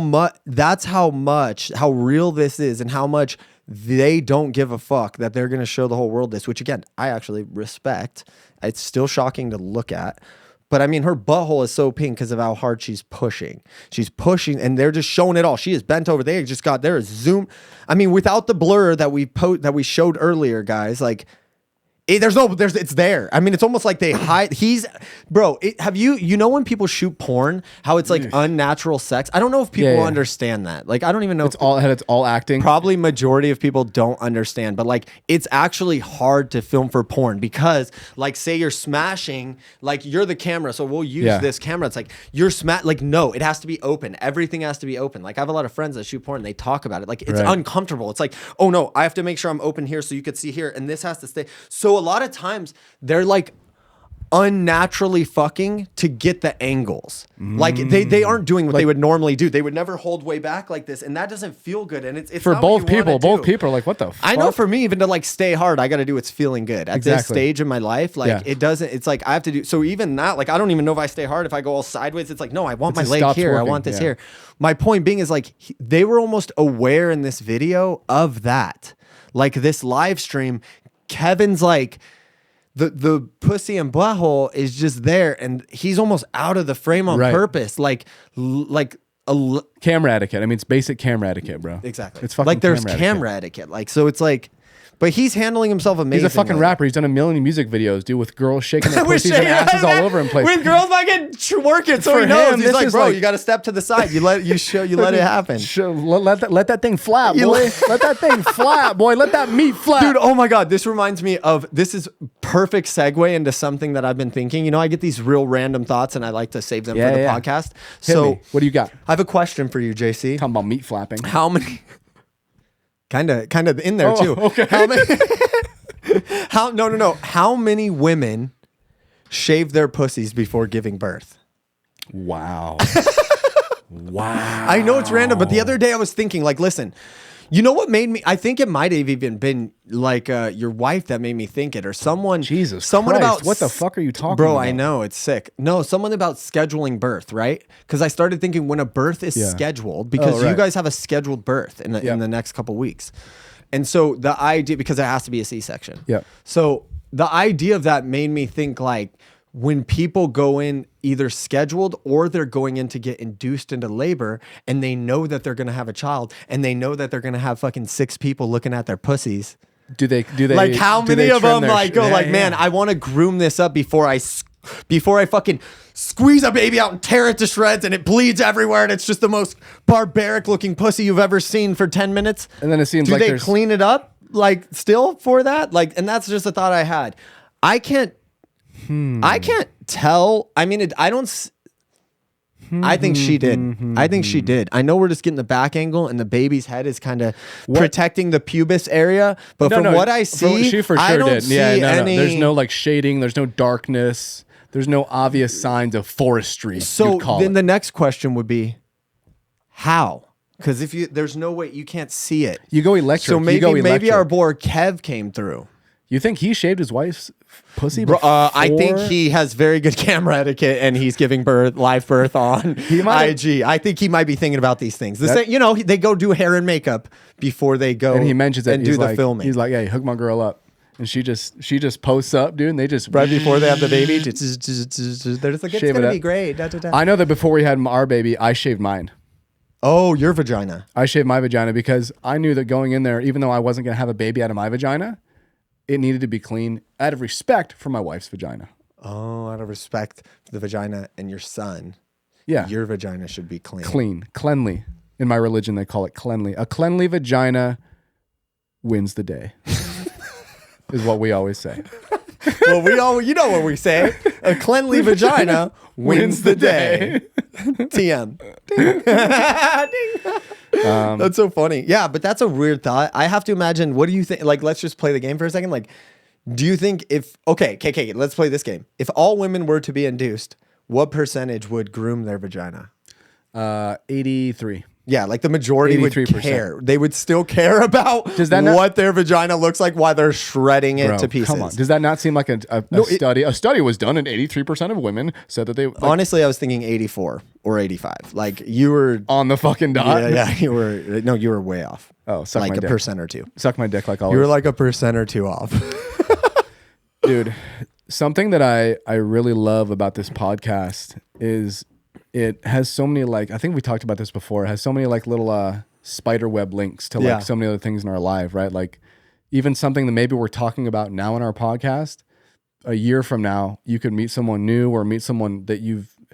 real this is, and how much they don't give a fuck that they're gonna show the whole world this. Which again, I actually respect. It's still shocking to look at. But I mean, her butthole is so pink because of how hard she's pushing. She's pushing, and they're just showing it all. She is bent over. They just got there. Zoom. I mean, without the blur that we showed earlier, guys. Like, it's there. I mean, it's almost like they hide. Have you know when people shoot porn, how it's like unnatural sex? I don't know if people understand that. Like, I don't even know.
It's all acting.
Probably majority of people don't understand, but like, it's actually hard to film for porn because like, say you're smashing, like you're the camera. So we'll use this camera. It's like you're like, no, it has to be open. Everything has to be open. Like I have a lot of friends that shoot porn. They talk about it. Like it's uncomfortable. It's like, oh no, I have to make sure I'm open here so you could see here. And this has to stay. So a lot of times they're like unnaturally fucking to get the angles. Like they aren't doing what they would normally do. They would never hold way back like this, and that doesn't feel good. And it's
for
not
both
what you
people.
wanna
Both people are like, what the fuck?
I know for me, even to like stay hard, I got to do what's feeling good at this stage in my life. Like it doesn't. It's like I have to do. So even that, like I don't even know if I stay hard if I go all sideways. It's like no, I want my leg here.
Working.
I want this here. My point being is like they were almost aware in this video of that. Like this live stream, Kevin's like. The pussy and butthole is just there, and he's almost out of the frame on purpose, like
camera etiquette. I mean, it's basic camera etiquette, bro.
Exactly.
It's fucking
like there's camera etiquette. Like so, it's like, but he's handling himself amazingly.
He's a fucking rapper. He's done a million music videos, dude, with girls shaking their pussies and asses all over him.
With girls fucking working, so he knows. He's like, bro, you got to step to the side. You let it happen.
Let that thing flap, boy. Let that thing flap, boy. Let that meat flap,
dude. Oh my god, this reminds me of this is perfect segue into something that I've been thinking. You know, I get these real random thoughts, and I like to save them for the podcast. So,
what do you got?
I have a question for you, JC.
Talking about meat flapping.
How many? Kind of in there too.
Okay.
How many? How many women shave their pussies before giving birth?
Wow. Wow.
I know it's random, but the other day I was thinking, like, listen, you know what made me? I think it might have even been like your wife that made me think it, or someone.
Someone
about
what the fuck are you talking
bro,
about?
I know it's sick. No, someone about scheduling birth, right? Because I started thinking when a birth is scheduled, because you guys have a scheduled birth in the next couple weeks, and so the idea, because it has to be a C-section.
Yeah.
So the idea of that made me think like, when people go in either scheduled or they're going in to get induced into labor, and they know that they're going to have a child, and they know that they're going to have fucking 6 people looking at their pussies.
Do they
like how many of them like go like, man, I want to groom this up before I fucking squeeze a baby out and tear it to shreds and it bleeds everywhere and it's just the most barbaric looking pussy you've ever seen for 10 minutes.
And then it seems
like they clean it up like still for that? Like, and that's just a thought I had. I can't tell. I mean, I think she did. I think she did. I know we're just getting the back angle and the baby's head is kind of protecting the pubis area. But from what I see,
she for sure
I don't
did.
see
any. There's no like shading. There's no darkness. There's no obvious signs of forestry.
So then the next question would be, how? Because there's no way, you can't see it.
You go electric.
So maybe our boy Kev came through.
You think he shaved his wife's pussy?
I think he has very good camera etiquette, and he's giving live birth on IG. I think he might be thinking about these things. They go do hair and makeup before they go.
And he mentions it
and do the filming.
He's like, "Hey, hook my girl up." And she just posts up, dude, and they just
right before they have the baby, they're just like, it's gonna be great. Da, da, da.
I know that before we had our baby, I shaved mine.
Oh, your vagina.
I shaved my vagina because I knew that going in there, even though I wasn't gonna have a baby out of my vagina, it needed to be clean out of respect for my wife's vagina.
Oh, out of respect for the vagina and your son.
Yeah.
Your vagina should be clean.
Cleanly. In my religion, they call it cleanly. A cleanly vagina wins the day. Is what we always say.
Well, you know what we say. A cleanly vagina wins the day. TM. Ding. That's so funny. Yeah, but that's a weird thought. I have to imagine, what do you think? Like, let's just play the game for a second. Like, do you think if, okay, let's play this game. If all women were to be induced, what percentage would groom their vagina?
83.
Yeah, like the majority 83%. Would care. They would still care about what their vagina looks like while they're shredding it to pieces. Come on.
Does that not seem like a study? A study was done and 83% of women said that they... Like,
honestly, I was thinking 84 or 85. Like you were...
On the fucking dot?
Yeah, you were... No, you were way off.
Oh, suck
like
my dick.
Like a 1% or 2.
Suck my dick like always.
You were like a 1% or 2 off.
Dude, something that I really love about this podcast is... It has so many, like, I think we talked about this before. It has so many like little spider web links to like so many other things in our life, right? Like even something that maybe we're talking about now in our podcast, a year from now, you could meet someone new or meet someone that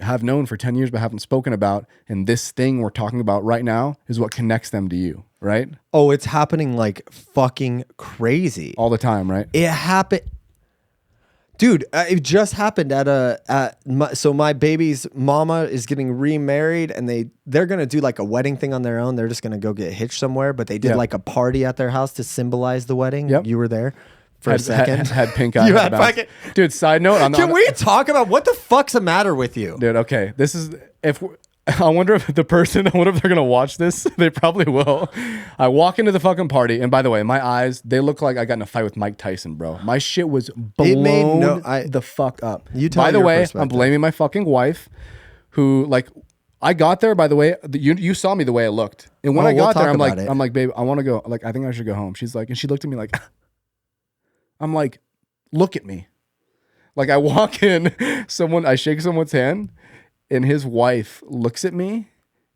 have known for 10 years but haven't spoken about. And this thing we're talking about right now is what connects them to you, right?
Oh, it's happening like fucking crazy.
All the time, right?
It happened. Dude, it just happened so my baby's mama is getting remarried and they're going to do like a wedding thing on their own. They're just going to go get hitched somewhere, but they did like a party at their house to symbolize the wedding.
Yep.
You were there for a second.
Had pink eye.
You had fucking...
Dude, side note.
Can we talk about what the fuck's the matter with you?
Dude, okay. This is... I wonder if they're going to watch this. They probably will. I walk into the fucking party. And by the way, my eyes, they look like I got in a fight with Mike Tyson, bro. My shit was blown the fuck up. By the way, I'm blaming my fucking wife who like, I got there, by the way, you saw me the way I looked. And when I got there, I'm like, babe, I want to go. Like, I think I should go home. She's like, and she looked at me like, I'm like, look at me. Like I walk in, I shake someone's hand. And his wife looks at me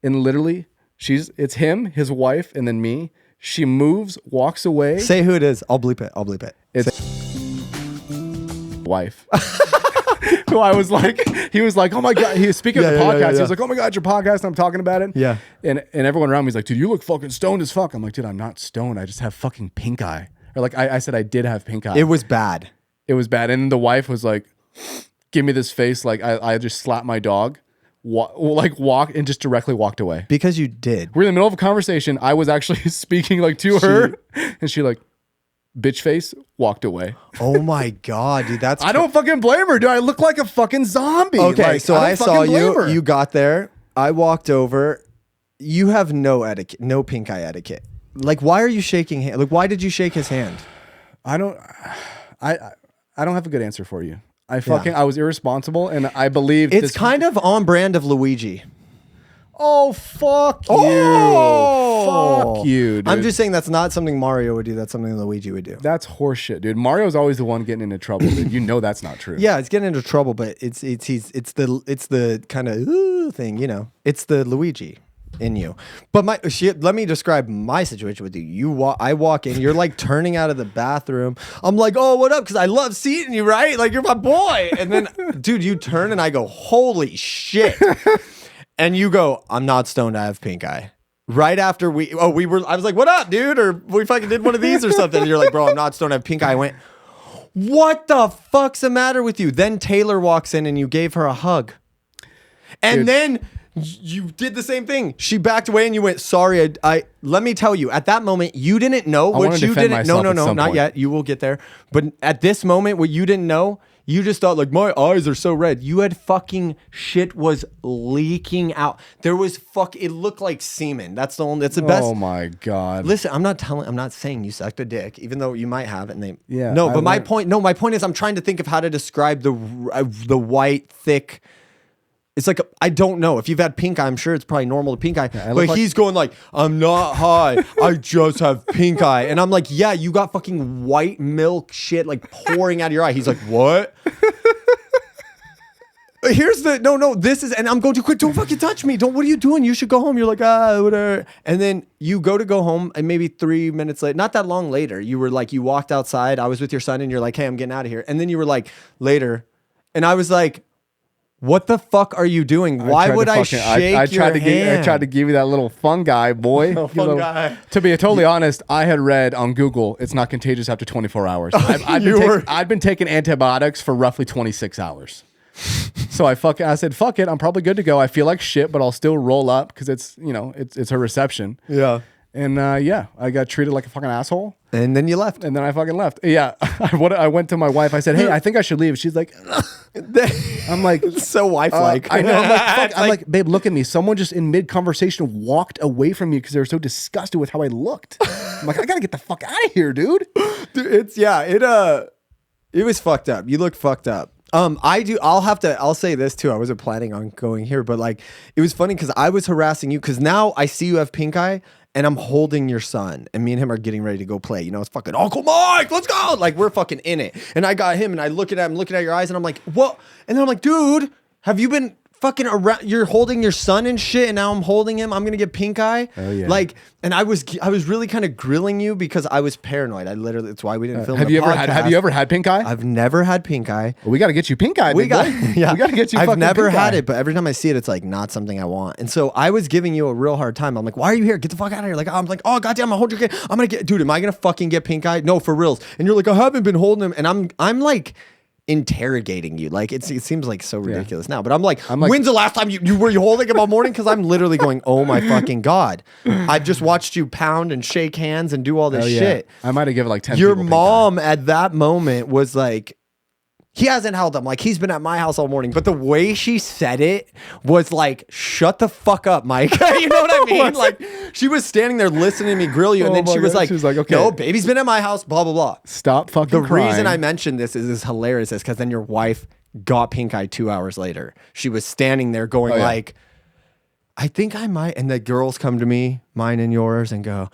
and literally it's him, his wife, and then me. She moves, walks away.
Say who it is. I'll bleep it.
It's wife. Who I was like, he was like, oh my God. He was speaking of the podcast. Yeah. He was like, oh my God, your podcast. And I'm talking about it.
Yeah.
And everyone around me is like, dude, you look fucking stoned as fuck. I'm like, dude, I'm not stoned. I just have fucking pink eye. Or like I said, I did have pink eye.
It was bad.
And the wife was like, give me this face. Like I just slapped my dog. Walked and just directly walked away.
Because you did.
We're in the middle of a conversation. I was actually speaking like to her, and she like, bitch face, walked away.
Oh my God, dude, that's...
I don't fucking blame her, dude. I look like a fucking zombie.
Okay,
like,
so I saw you. You got there. I walked over. You have no etiquette, no pink eye etiquette. Like, why are you shaking hand? Like, why did you shake his hand?
I don't have a good answer for you. I was irresponsible, and I believe
it's kind of on brand of Luigi.
Oh, fuck you. Fuck you, dude.
I'm just saying that's not something Mario would do. That's something Luigi would do.
That's horseshit, dude. Mario's always the one getting into trouble, dude. You know that's not true.
Yeah, it's getting into trouble, but it's the kind of thing, you know. It's the Luigi in you. But let me describe my situation with you. I walk in, you're like turning out of the bathroom. I'm like, oh, what up? Because I love seeing you, right? Like, you're my boy. And then, dude, you turn and I go, holy shit. And you go, I'm not stoned, I have pink eye. Right after I was like, what up, dude? Or we fucking did one of these or something. And you're like, bro, I'm not stoned, I have pink eye. I went, what the fuck's the matter with you? Then Taylor walks in and you gave her a hug. And dude, then you did the same thing. She backed away and you went, sorry. I let me tell you, at that moment, you didn't know what you didn't. No, not yet. You will get there. But at this moment, what you didn't know, you just thought like, my eyes are so red. You had fucking shit was leaking out. There was it looked like semen. That's the best.
Oh my God.
Listen, I'm not saying you sucked a dick, even though you might have it.
And
my point is I'm trying to think of how to describe the white, thick, It's like, I don't know. If you've had pink eye, I'm sure it's probably normal to pink eye.
Yeah,
but he's going like, I'm not high. I just have pink eye. And I'm like, yeah, you got fucking white milk shit like pouring out of your eye. He's like, what? Here's the, no, this is, and I'm going to quit. Don't fucking touch me. What are you doing? You should go home. You're like, whatever. And then you go home, and maybe 3 minutes later, not that long later, you were like, you walked outside. I was with your son, and you're like, hey, I'm getting out of here. And then you were like, later. And I was like, what the fuck are you doing? Why would I shake your hand?
I tried to give you that little fungi, boy.
Fungi.
To be totally honest, I had read on Google, it's not contagious after 24 hours. I've been taking antibiotics for roughly 26 hours. So I said, fuck it. I'm probably good to go. I feel like shit, but I'll still roll up because it's a reception.
Yeah.
And I got treated like a fucking asshole.
And then you left.
And then I fucking left. Yeah. I went to my wife. I said, hey, I think I should leave. She's like, I'm like,
so wife-like.
I know. I'm like, babe, look at me. Someone just in mid-conversation walked away from me because they were so disgusted with how I looked. I'm like, I gotta get the fuck out of here, dude.
Dude, it was fucked up. You look fucked up. I'll say this too. I wasn't planning on going here, but like, it was funny because I was harassing you because now I see you have pink eye and I'm holding your son and me and him are getting ready to go play. You know, it's fucking Uncle Mike, let's go. Like, we're fucking in it. And I got him and I look at him, looking at your eyes and I'm like, what? And then I'm like, dude, have you been fucking around? You're holding your son and shit, and now I'm holding him. I'm gonna get pink eye.
Oh yeah.
Like, and I was really kind of grilling you because I was paranoid. That's why we didn't film.
Have you ever had pink eye?
I've never had pink eye.
Well, we got to get you pink eye. We got to get you.
I've never had it, but every time I see it, it's like not something I want. And so I was giving you a real hard time. I'm like, why are you here? Get the fuck out of here! Like, I'm like, oh goddamn, I'm gonna hold your kid. I'm gonna get, dude. Am I gonna fucking get pink eye? No, for reals. And you're like, I haven't been holding him, and I'm like interrogating you. Like, it seems like so ridiculous now, but I'm like, when's the last time you were holding him all morning? Because I'm literally going, oh my fucking god, I've just watched you pound and shake hands and do all this shit.
I might have given like 10.
Your mom at that moment was like, he hasn't held him. Like, he's been at my house all morning. But the way she said it was like, shut the fuck up, Mike. You know what I mean? Like, she was standing there listening to me grill you. And then she was like, okay, no, baby's been at my house, blah, blah, blah.
Stop fucking crying.
The reason I mentioned this is hilarious is because then your wife got pink eye 2 hours later. She was standing there going like, I think I might. And the girls come to me, mine and yours, and go,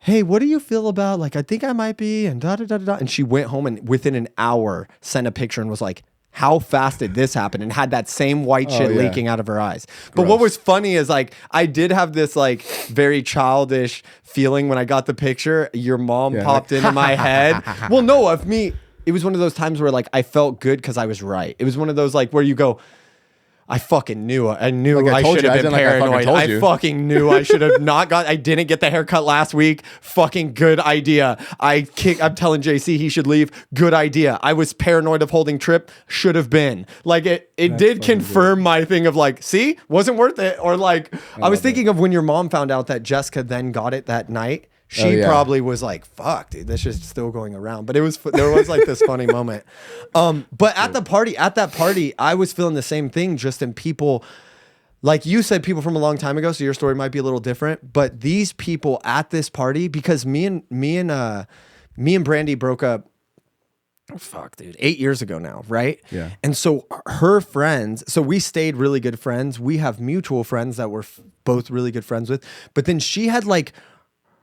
hey, what do you feel about, like, I think I might be, and da-da-da-da-da. And she went home and within an hour sent a picture and was like, how fast did this happen? And had that same white shit leaking out of her eyes. Gross. But what was funny is, like, I did have this, like, very childish feeling when I got the picture. Your mom popped into my head. Well, no, of me, it was one of those times where, like, I felt good because I was right. It was one of those, like, where you go, I fucking knew. I knew like I should have been paranoid. I fucking knew I should have not got. I didn't get the haircut last week. Fucking good idea. I'm telling JC he should leave. Good idea. I was paranoid of holding Trip. Should have been. Like, it did confirm my thing of like, see, wasn't worth it. Or like, I was thinking of when your mom found out that Jessica then got it that night. She probably was like, fuck, dude, this is still going around. But there was like this funny moment. But at that party, I was feeling the same thing, just in people, like you said, people from a long time ago, so your story might be a little different. But these people at this party, because me and Brandy broke up, fuck, dude, 8 years ago now, right?
Yeah.
And so her friends, so we stayed really good friends. We have mutual friends that we're both really good friends with. But then she had like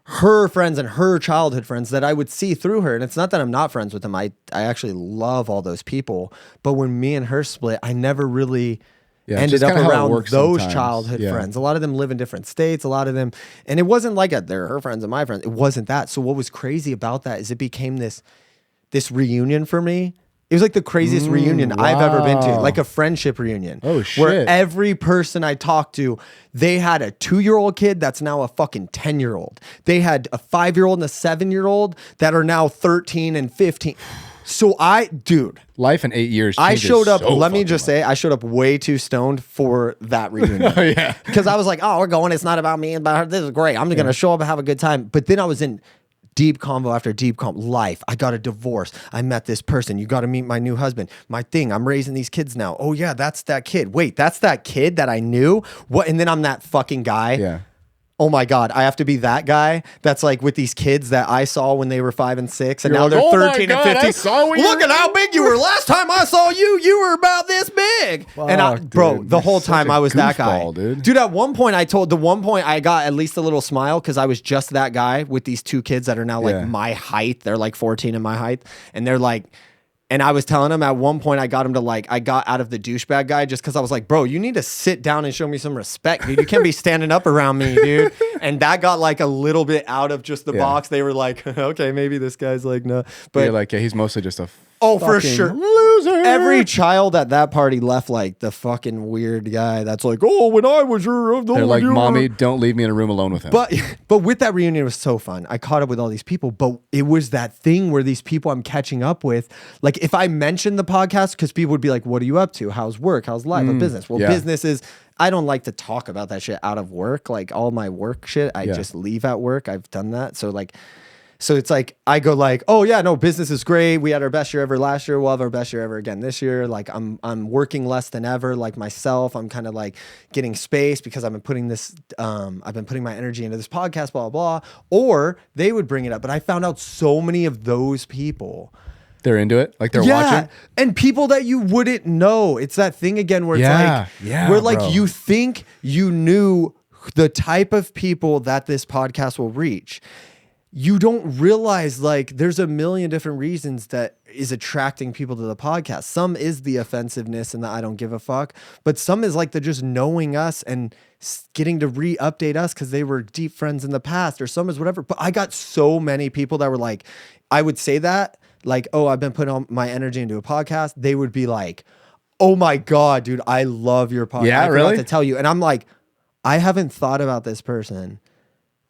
her friends and her childhood friends that I would see through her. And it's not that I'm not friends with them. I actually love all those people. But when me and her split, I never really ended up around those childhood friends. A lot of them live in different states, a lot of them. And it wasn't like they're her friends and my friends. It wasn't that. So what was crazy about that is it became this reunion for me. It was like the craziest reunion I've ever been to, like a friendship reunion.
Oh, shit.
Where every person I talked to, they had a 2-year-old kid that's now a fucking 10-year-old. They had a 5-year-old and a 7-year-old that are now 13 and 15. So dude.
Life in 8 years.
I showed up, let me just say, I showed up way too stoned for that reunion.
Oh, yeah.
Because I was like, oh, we're going, it's not about me and about her. This is great. I'm just going to show up and have a good time. But then I was in deep convo after deep life. I got a divorce. I met this person. You got to meet my new husband. My thing. I'm raising these kids now. Oh yeah, that's that kid. Wait, that's that kid that I knew. What? And then I'm that fucking guy.
Yeah.
Oh my God, I have to be that guy that's like with these kids that I saw when they were 5 and 6 and
You're
now
like,
they're
"Oh my
13
God,
and
I
15.
saw when you
Look
were
at how big you were. Last time I saw you, you were about this big. And I,
Fuck,
bro,
dude.
the
You're
whole
such
time
a
I was that guy.
goofball,
Dude, at one point I got at least a little smile because I was just that guy with these two kids that are now like my height. They're like 14 in my height. And they're like, and I was telling him at one point I got him to like, I got out of the douchebag guy just because I was like, bro, you need to sit down and show me some respect, dude. You can't be standing up around me, dude. And that got like a little bit out of just the box. They were like, okay, maybe this guy's like, no. But
you're like, yeah, he's mostly just a
for sure.
Loser.
Every child at that party left like the fucking weird guy that's like, oh, when I was your...
They're like, mommy, don't leave me in a room alone with him.
But with that reunion, it was so fun. I caught up with all these people, but it was that thing where these people I'm catching up with, like if I mentioned the podcast, because people would be like, what are you up to? How's work? How's life? Or business? Well, business is... I don't like to talk about that shit out of work. Like all my work shit, I just leave at work. I've done that. So it's like, I go like, oh yeah, no, business is great. We had our best year ever last year. We'll have our best year ever again this year. Like I'm working less than ever. Like myself, I'm kind of like getting space because I've been putting my energy into this podcast, blah, blah, blah. Or they would bring it up. But I found out so many of those people,
they're into it. Like they're watching.
And people that you wouldn't know. It's that thing again where it's where like you think you knew the type of people that this podcast will reach. You don't realize like there's a million different reasons that is attracting people to the podcast. Some is the offensiveness and the I don't give a fuck, but some is like the just knowing us and getting to re-update us because they were deep friends in the past, or some is whatever. But I got so many people that were like, I would say that like, oh, I've been putting all my energy into a podcast. They would be like, oh my God, dude, I love your podcast.
Yeah,
I
really?
forgot to tell you. And I'm like, I haven't thought about this person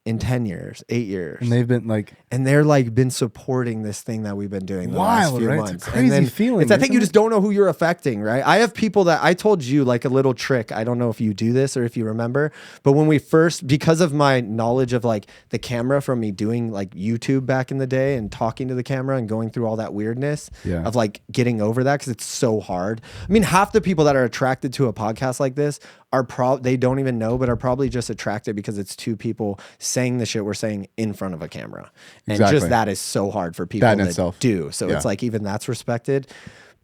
in 10 years, 8 years.
And they've been like...
And they're like been supporting this thing that we've been doing the
wild,
last few
right?
months.
It's a crazy feeling.
It's, I think you just don't know who you're affecting, right? I have people that I told you like a little trick. I don't know if you do this or if you remember, but when we first, because of my knowledge of like the camera from me doing like YouTube back in the day and talking to the camera and going through all that weirdness of like getting over that because it's so hard. I mean, half the people that are attracted to a podcast like this are they don't even know, but are probably just attracted because it's two people saying the shit we're saying in front of a camera. And just that is so hard for people to do. So it's like even that's respected.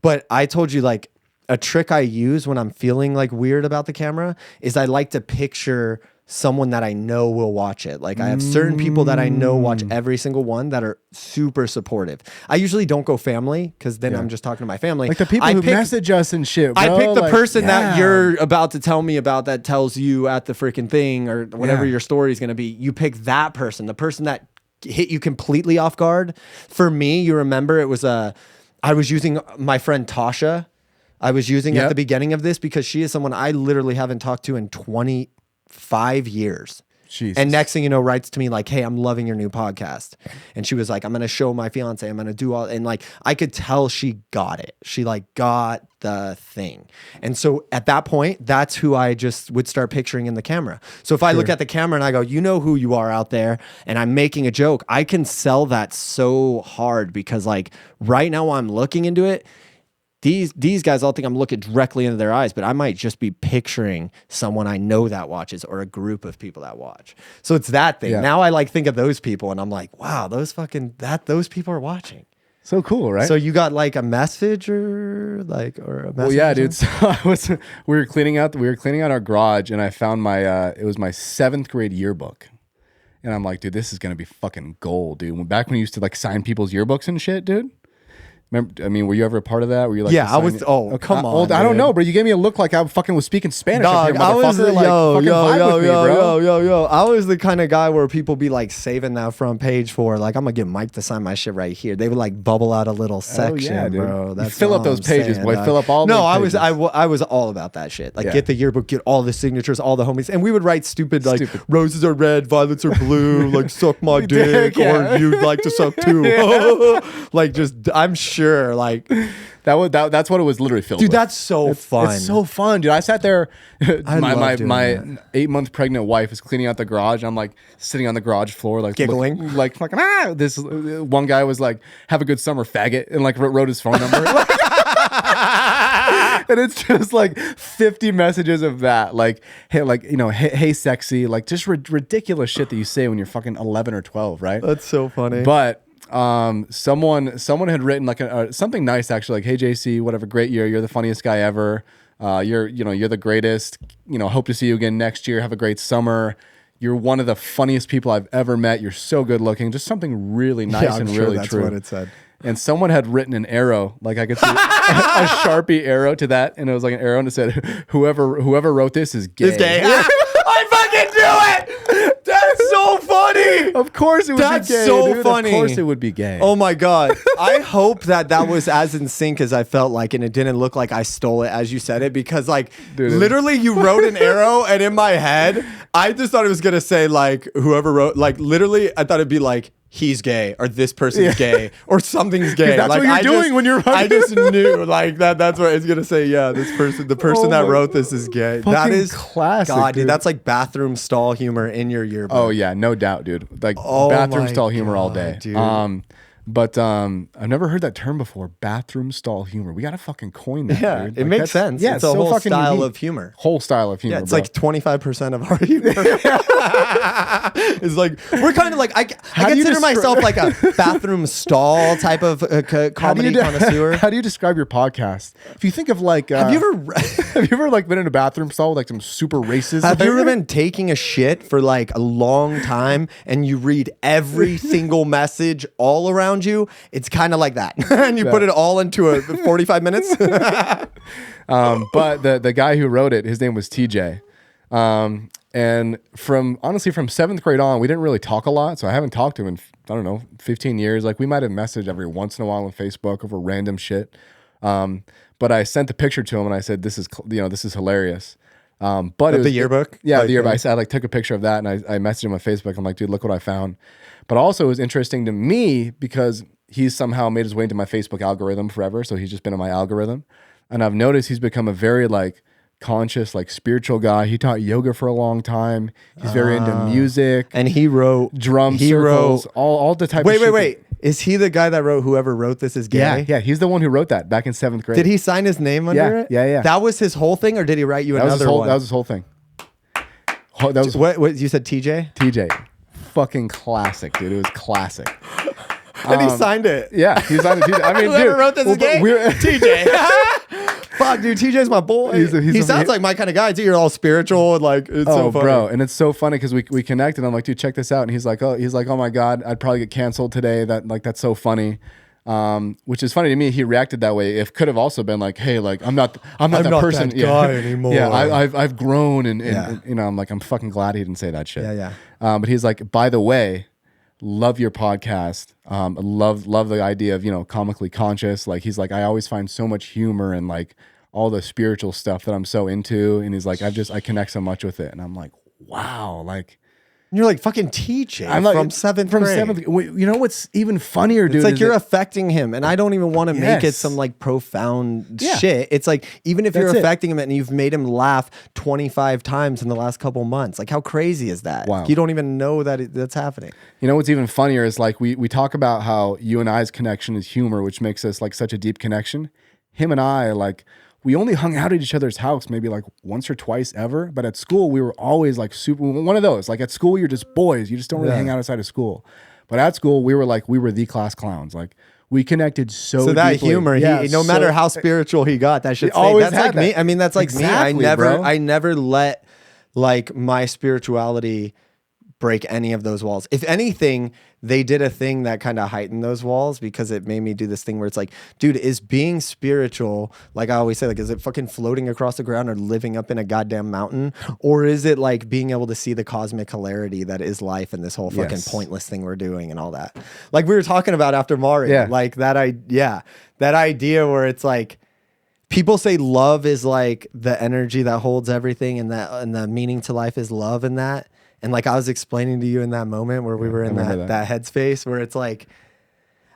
But I told you like a trick I use when I'm feeling like weird about the camera is I like to picture someone that I know will watch it. Like I have certain people that I know watch every single one that are super supportive. I usually don't go family because then I'm just talking to my family.
Like the people who message us and shit, bro.
I pick the person that you're about to tell me about that tells you at the freaking thing or whatever your story is going to be. You pick that person, the person that hit you completely off guard. For me, you remember it was I was using my friend Tasha. I was using at the beginning of this because she is someone I literally haven't talked to in 25 years. Jesus. And next thing you know, writes to me like, hey, I'm loving your new podcast. And she was like, I'm going to show my fiance. I'm going to do all. And like, I could tell she got it. She like got the thing. And so at that point, that's who I just would start picturing in the camera. So if I look at the camera and I go, you know who you are out there, and I'm making a joke, I can sell that so hard because like right now I'm looking into it. These guys all think I'm looking directly into their eyes, but I might just be picturing someone I know that watches or a group of people that watch. So it's that thing. Yeah. Now I like think of those people and I'm like, wow, those people are watching.
So cool, right?
So you got like a message or a message?
Well, yeah, dude. So we were cleaning out our garage and I found it was my 7th grade yearbook. And I'm like, dude, this is going to be fucking gold, dude. Back when we used to like sign people's yearbooks and shit, dude. Remember, I mean, were you ever a part of that? Were you like,
I was. Oh, come on!
I don't know, bro. You gave me a look like I fucking was speaking Spanish.
Dog, I was I was the kind of guy where people be like saving that front page for like I'm gonna get Mike to sign my shit right here. They would like bubble out a little section, bro.
That's fill up those pages, boy. Fill up all.
No, I was all about that shit. Like get the yearbook, get all the signatures, all the homies, and we would write stupid like roses are red, violets are blue, like suck my dick, or you'd like to suck too. Like just, I'm sure. Like
that's what it was literally filled with.
That's so fun.
It's so fun, dude. I sat there. My 8-month pregnant wife is cleaning out the garage. I'm like sitting on the garage floor, like
giggling,
like fucking This one guy was like, "Have a good summer, faggot," and like wrote his phone number. And it's just like 50 messages of that, like, hey, hey, sexy, like just ridiculous shit that you say when you're fucking 11 or 12, right?
That's so funny.
But someone had written like something nice actually, like, hey JC, whatever, great year, you're the funniest guy ever. You're the greatest. Hope to see you again next year. Have a great summer. You're one of the funniest people I've ever met. You're so good looking. Just something really nice and really
that's
true.
What it said.
And someone had written an arrow, like I could see a Sharpie arrow to that, and it was like an arrow, and it said, "Whoever wrote this is gay."
Is gay. I fucking knew it. That's so funny.
Of course it would be gay.
So
dude.
funny.
Of course it would be gay.
Oh my God. I hope that was as in sync as I felt like, and it didn't look like I stole it as you said it, because like literally you wrote an arrow, and in my head, I just thought it was going to say like whoever wrote, like literally I thought it'd be like, he's gay, or this person's gay, or something's gay.
That's
like,
what you're doing when you're
I just knew like that's what it's gonna say. Yeah, the person that wrote this is gay. That is
classic.
God, dude, that's like bathroom stall humor in your yearbook.
Oh yeah, no doubt, dude. Like bathroom stall humor all day.
Dude.
But I've never heard that term before. Bathroom stall humor. We gotta fucking coin that.
Yeah,
dude.
it makes sense.
Yeah,
it's a whole style of humor.
Whole style of humor.
Yeah, it's like 25% of our humor. It's like we're kind of like I consider myself like a bathroom stall type of comedy connoisseur.
How do you describe your podcast? If you think of like, have you ever like been in a bathroom stall with like some super racist?
Have you ever been taking a shit for like a long time and you read every single message all around you? It's kind of like that, and you put it all into a 45 minutes.
But the guy who wrote it, his name was TJ. And from 7th grade on, we didn't really talk a lot. So I haven't talked to him in, I don't know, 15 years. Like we might have messaged every once in a while on Facebook over random shit. But I sent the picture to him and I said, this is hilarious. But it was
the yearbook?
Yeah,
like,
the yearbook. I like took a picture of that and I messaged him on Facebook. I'm like, dude, look what I found. But also it was interesting to me because he's somehow made his way into my Facebook algorithm forever. So he's just been in my algorithm. And I've noticed he's become a very like conscious, like spiritual guy. He taught yoga for a long time. He's very into music.
And he wrote
drum circles, all the type of shit.
Wait. Is he the guy that wrote whoever wrote this is gay?
Yeah. He's the one who wrote that back in 7th grade.
Did he sign his name under it?
Yeah.
That was his whole thing, or did he write you another one?
That was his whole thing. That was
what you said, TJ?
TJ. Fucking classic, dude. It was classic.
And he signed it.
Yeah, he signed it. I mean,
whoever wrote this is gay? TJ. Fuck, dude, TJ's my boy. He sounds like my kind of guy too. You're all spiritual and like it's so funny.
Bro, and it's so funny because we connected. I'm like, dude, check this out. And he's like, oh my God, I'd probably get canceled today. That's so funny. Which is funny to me. He reacted that way. It could have also been like, hey, like I'm not that person.
That guy anymore.
Yeah, I've grown and I'm like, I'm fucking glad he didn't say that shit.
Yeah.
But he's like, by the way, love your podcast. Love the idea of, comically conscious. Like he's like, I always find so much humor and like all the spiritual stuff that I'm so into. And he's like, I connect so much with it. And I'm like, wow, like.
You're like fucking TJ from 7th grade.
You know what's even funnier, dude?
It's like you're affecting him, and I don't even want to make it some like profound shit. It's like even if you're affecting him and you've made him laugh 25 times in the last couple months, like how crazy is that?
Wow.
You don't even know that that's happening.
You know what's even funnier is like we talk about how you and I's connection is humor, which makes us like such a deep connection. Him and I like. We only hung out at each other's house maybe like once or twice ever. But at school, we were always like super, one of those. Like at school, you're just boys. You just don't really hang out outside of school. But at school, we were the class clowns. Like we connected so
that
deeply.
humor, no matter how spiritual he got, that shit stay. That's like me. I mean, that's like
exactly,
me.
bro.
I never let like my spirituality break any of those walls. If anything, they did a thing that kind of heightened those walls because it made me do this thing where it's like, dude, is being spiritual, like I always say, like, is it fucking floating across the ground or living up in a goddamn mountain? Or is it like being able to see the cosmic hilarity that is life and this whole fucking pointless thing we're doing and all that? Like we were talking about after Mario, like that idea where it's like, people say love is like the energy that holds everything and the meaning to life is love and that. And like I was explaining to you in that moment where we were in that headspace where it's like,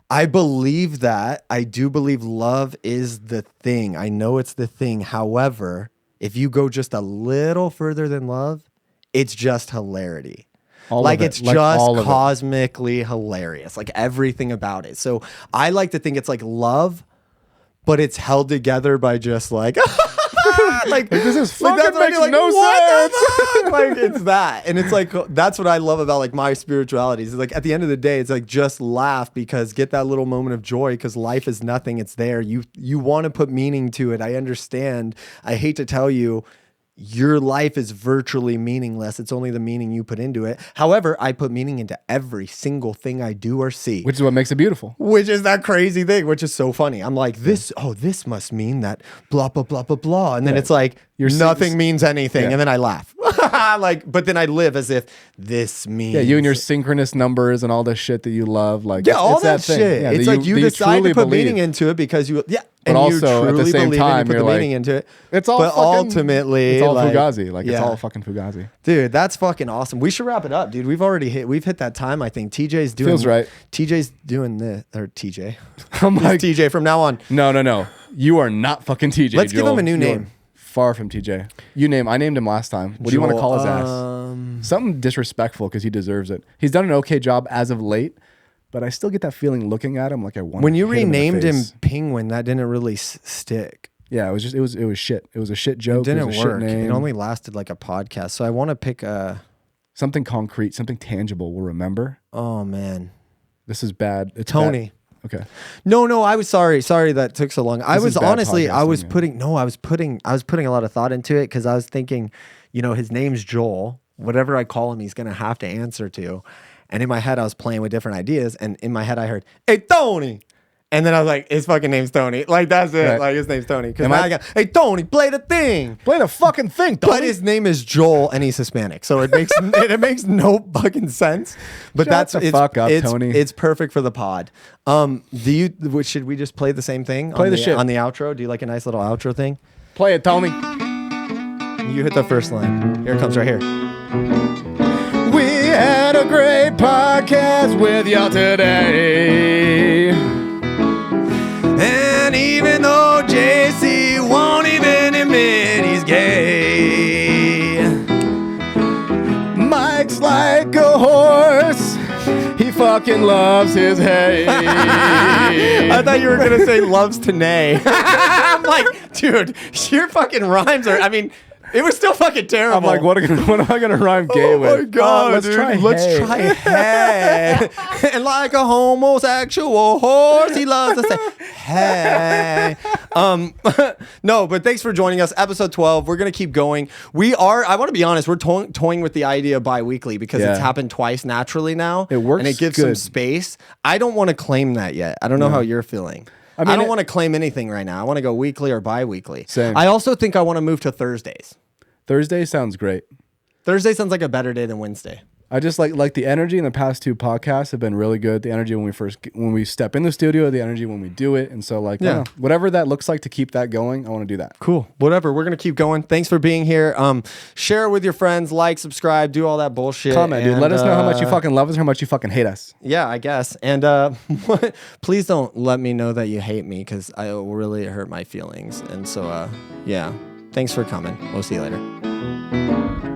I believe that. I do believe love is the thing. I know it's the thing. However, if you go just a little further than love, it's just hilarity. It's just cosmically hilarious. Like everything about it. So I like to think it's like love, but it's held together by just like
this is fucking makes no sense.
Like it's that, and it's like that's what I love about like my spirituality. Is like at the end of the day, it's like just laugh because get that little moment of joy because life is nothing. It's there. You want to put meaning to it. I understand. I hate to tell you. Your life is virtually meaningless. It's only the meaning you put into it. However, I put meaning into every single thing I do or see.
Which is what makes it beautiful.
Which is that crazy thing, which is so funny. I'm like, this must mean that blah, blah, blah, blah, blah. And then it's like, nothing means anything. And then I laugh. But then I live as if this means.
Yeah, you and your synchronous numbers and all the shit that you love. Like,
all that shit. Yeah, it's like you decide to put meaning into it because you,
but and also at the same time,
you put the meaning into it.
It's all
but ultimately,
it's all Fugazi. Like it's all fucking Fugazi.
Dude, that's fucking awesome. We should wrap it up, dude. We've hit that time. I think TJ's doing.
Feels right.
TJ's doing this or TJ.
I'm like
TJ from now on.
No. You are not fucking TJ.
Let's give him a new name.
Far from TJ. I named him last time. What do you want to call his ass? Something disrespectful because he deserves it. He's done an okay job as of late. But I still get that feeling looking at him like I want.
When you renamed him Penguin, that didn't really stick.
Yeah, it was shit. It was a shit joke.
It didn't work. It only lasted like a podcast. So I want to pick
something concrete, something tangible. We'll remember.
Oh man,
this is bad. It's
Tony.
Bad. Okay.
No, I was sorry. Sorry that took so long. I was honestly, I was putting a lot of thought into it because I was thinking, his name's Joel. Whatever I call him, he's gonna have to answer to. And in my head, I was playing with different ideas. And in my head, I heard, "Hey, Tony." And then I was like, his fucking name's Tony. Like, that's it. Right. Like, his name's Tony. Because I got, "Hey, Tony, play the thing."
Play the fucking thing, Tony.
But his name is Joel, and he's Hispanic. So it makes it makes no fucking sense. But
fuck up, Tony.
It's perfect for the pod. Should we just play the same thing?
Play the shit.
On the outro? Do you like a nice little outro thing?
Play it, Tony.
You hit the first line. Here it comes right here.
We had a great podcast with y'all today.
And even though JC won't even admit he's gay,
Mike's like a horse. He fucking loves his hay.
I thought you were going to say loves to neigh. I'm like, dude, your fucking rhymes are, it was still fucking terrible.
I'm like, what am I gonna rhyme gay with?
Oh my god,
let's
dude.
try
hey. And like a homosexual horse, he loves to say hey. No, but thanks for joining us. Episode 12. We're gonna keep going. I want to be honest, we're toying with the idea of bi-weekly because it's happened twice naturally now.
It works.
And it gives some space. I don't want to claim that yet. I don't know how you're feeling. I don't want to claim anything right now. I want to go weekly or bi-weekly.
Same.
I also think I want to move to Thursdays.
Thursday sounds great.
Thursday sounds like a better day than Wednesday.
I just like the energy in the past two podcasts have been really good. The energy when we step in the studio, the energy when we do it. And so whatever that looks like to keep that going, I want to do that.
Cool. Whatever. We're going to keep going. Thanks for being here. Share it with your friends, like, subscribe, do all that bullshit.
Comment, dude. Let us know how much you fucking love us, how much you fucking hate us.
Yeah, I guess. And please don't let me know that you hate me because I will really hurt my feelings. And so, thanks for coming. We'll see you later.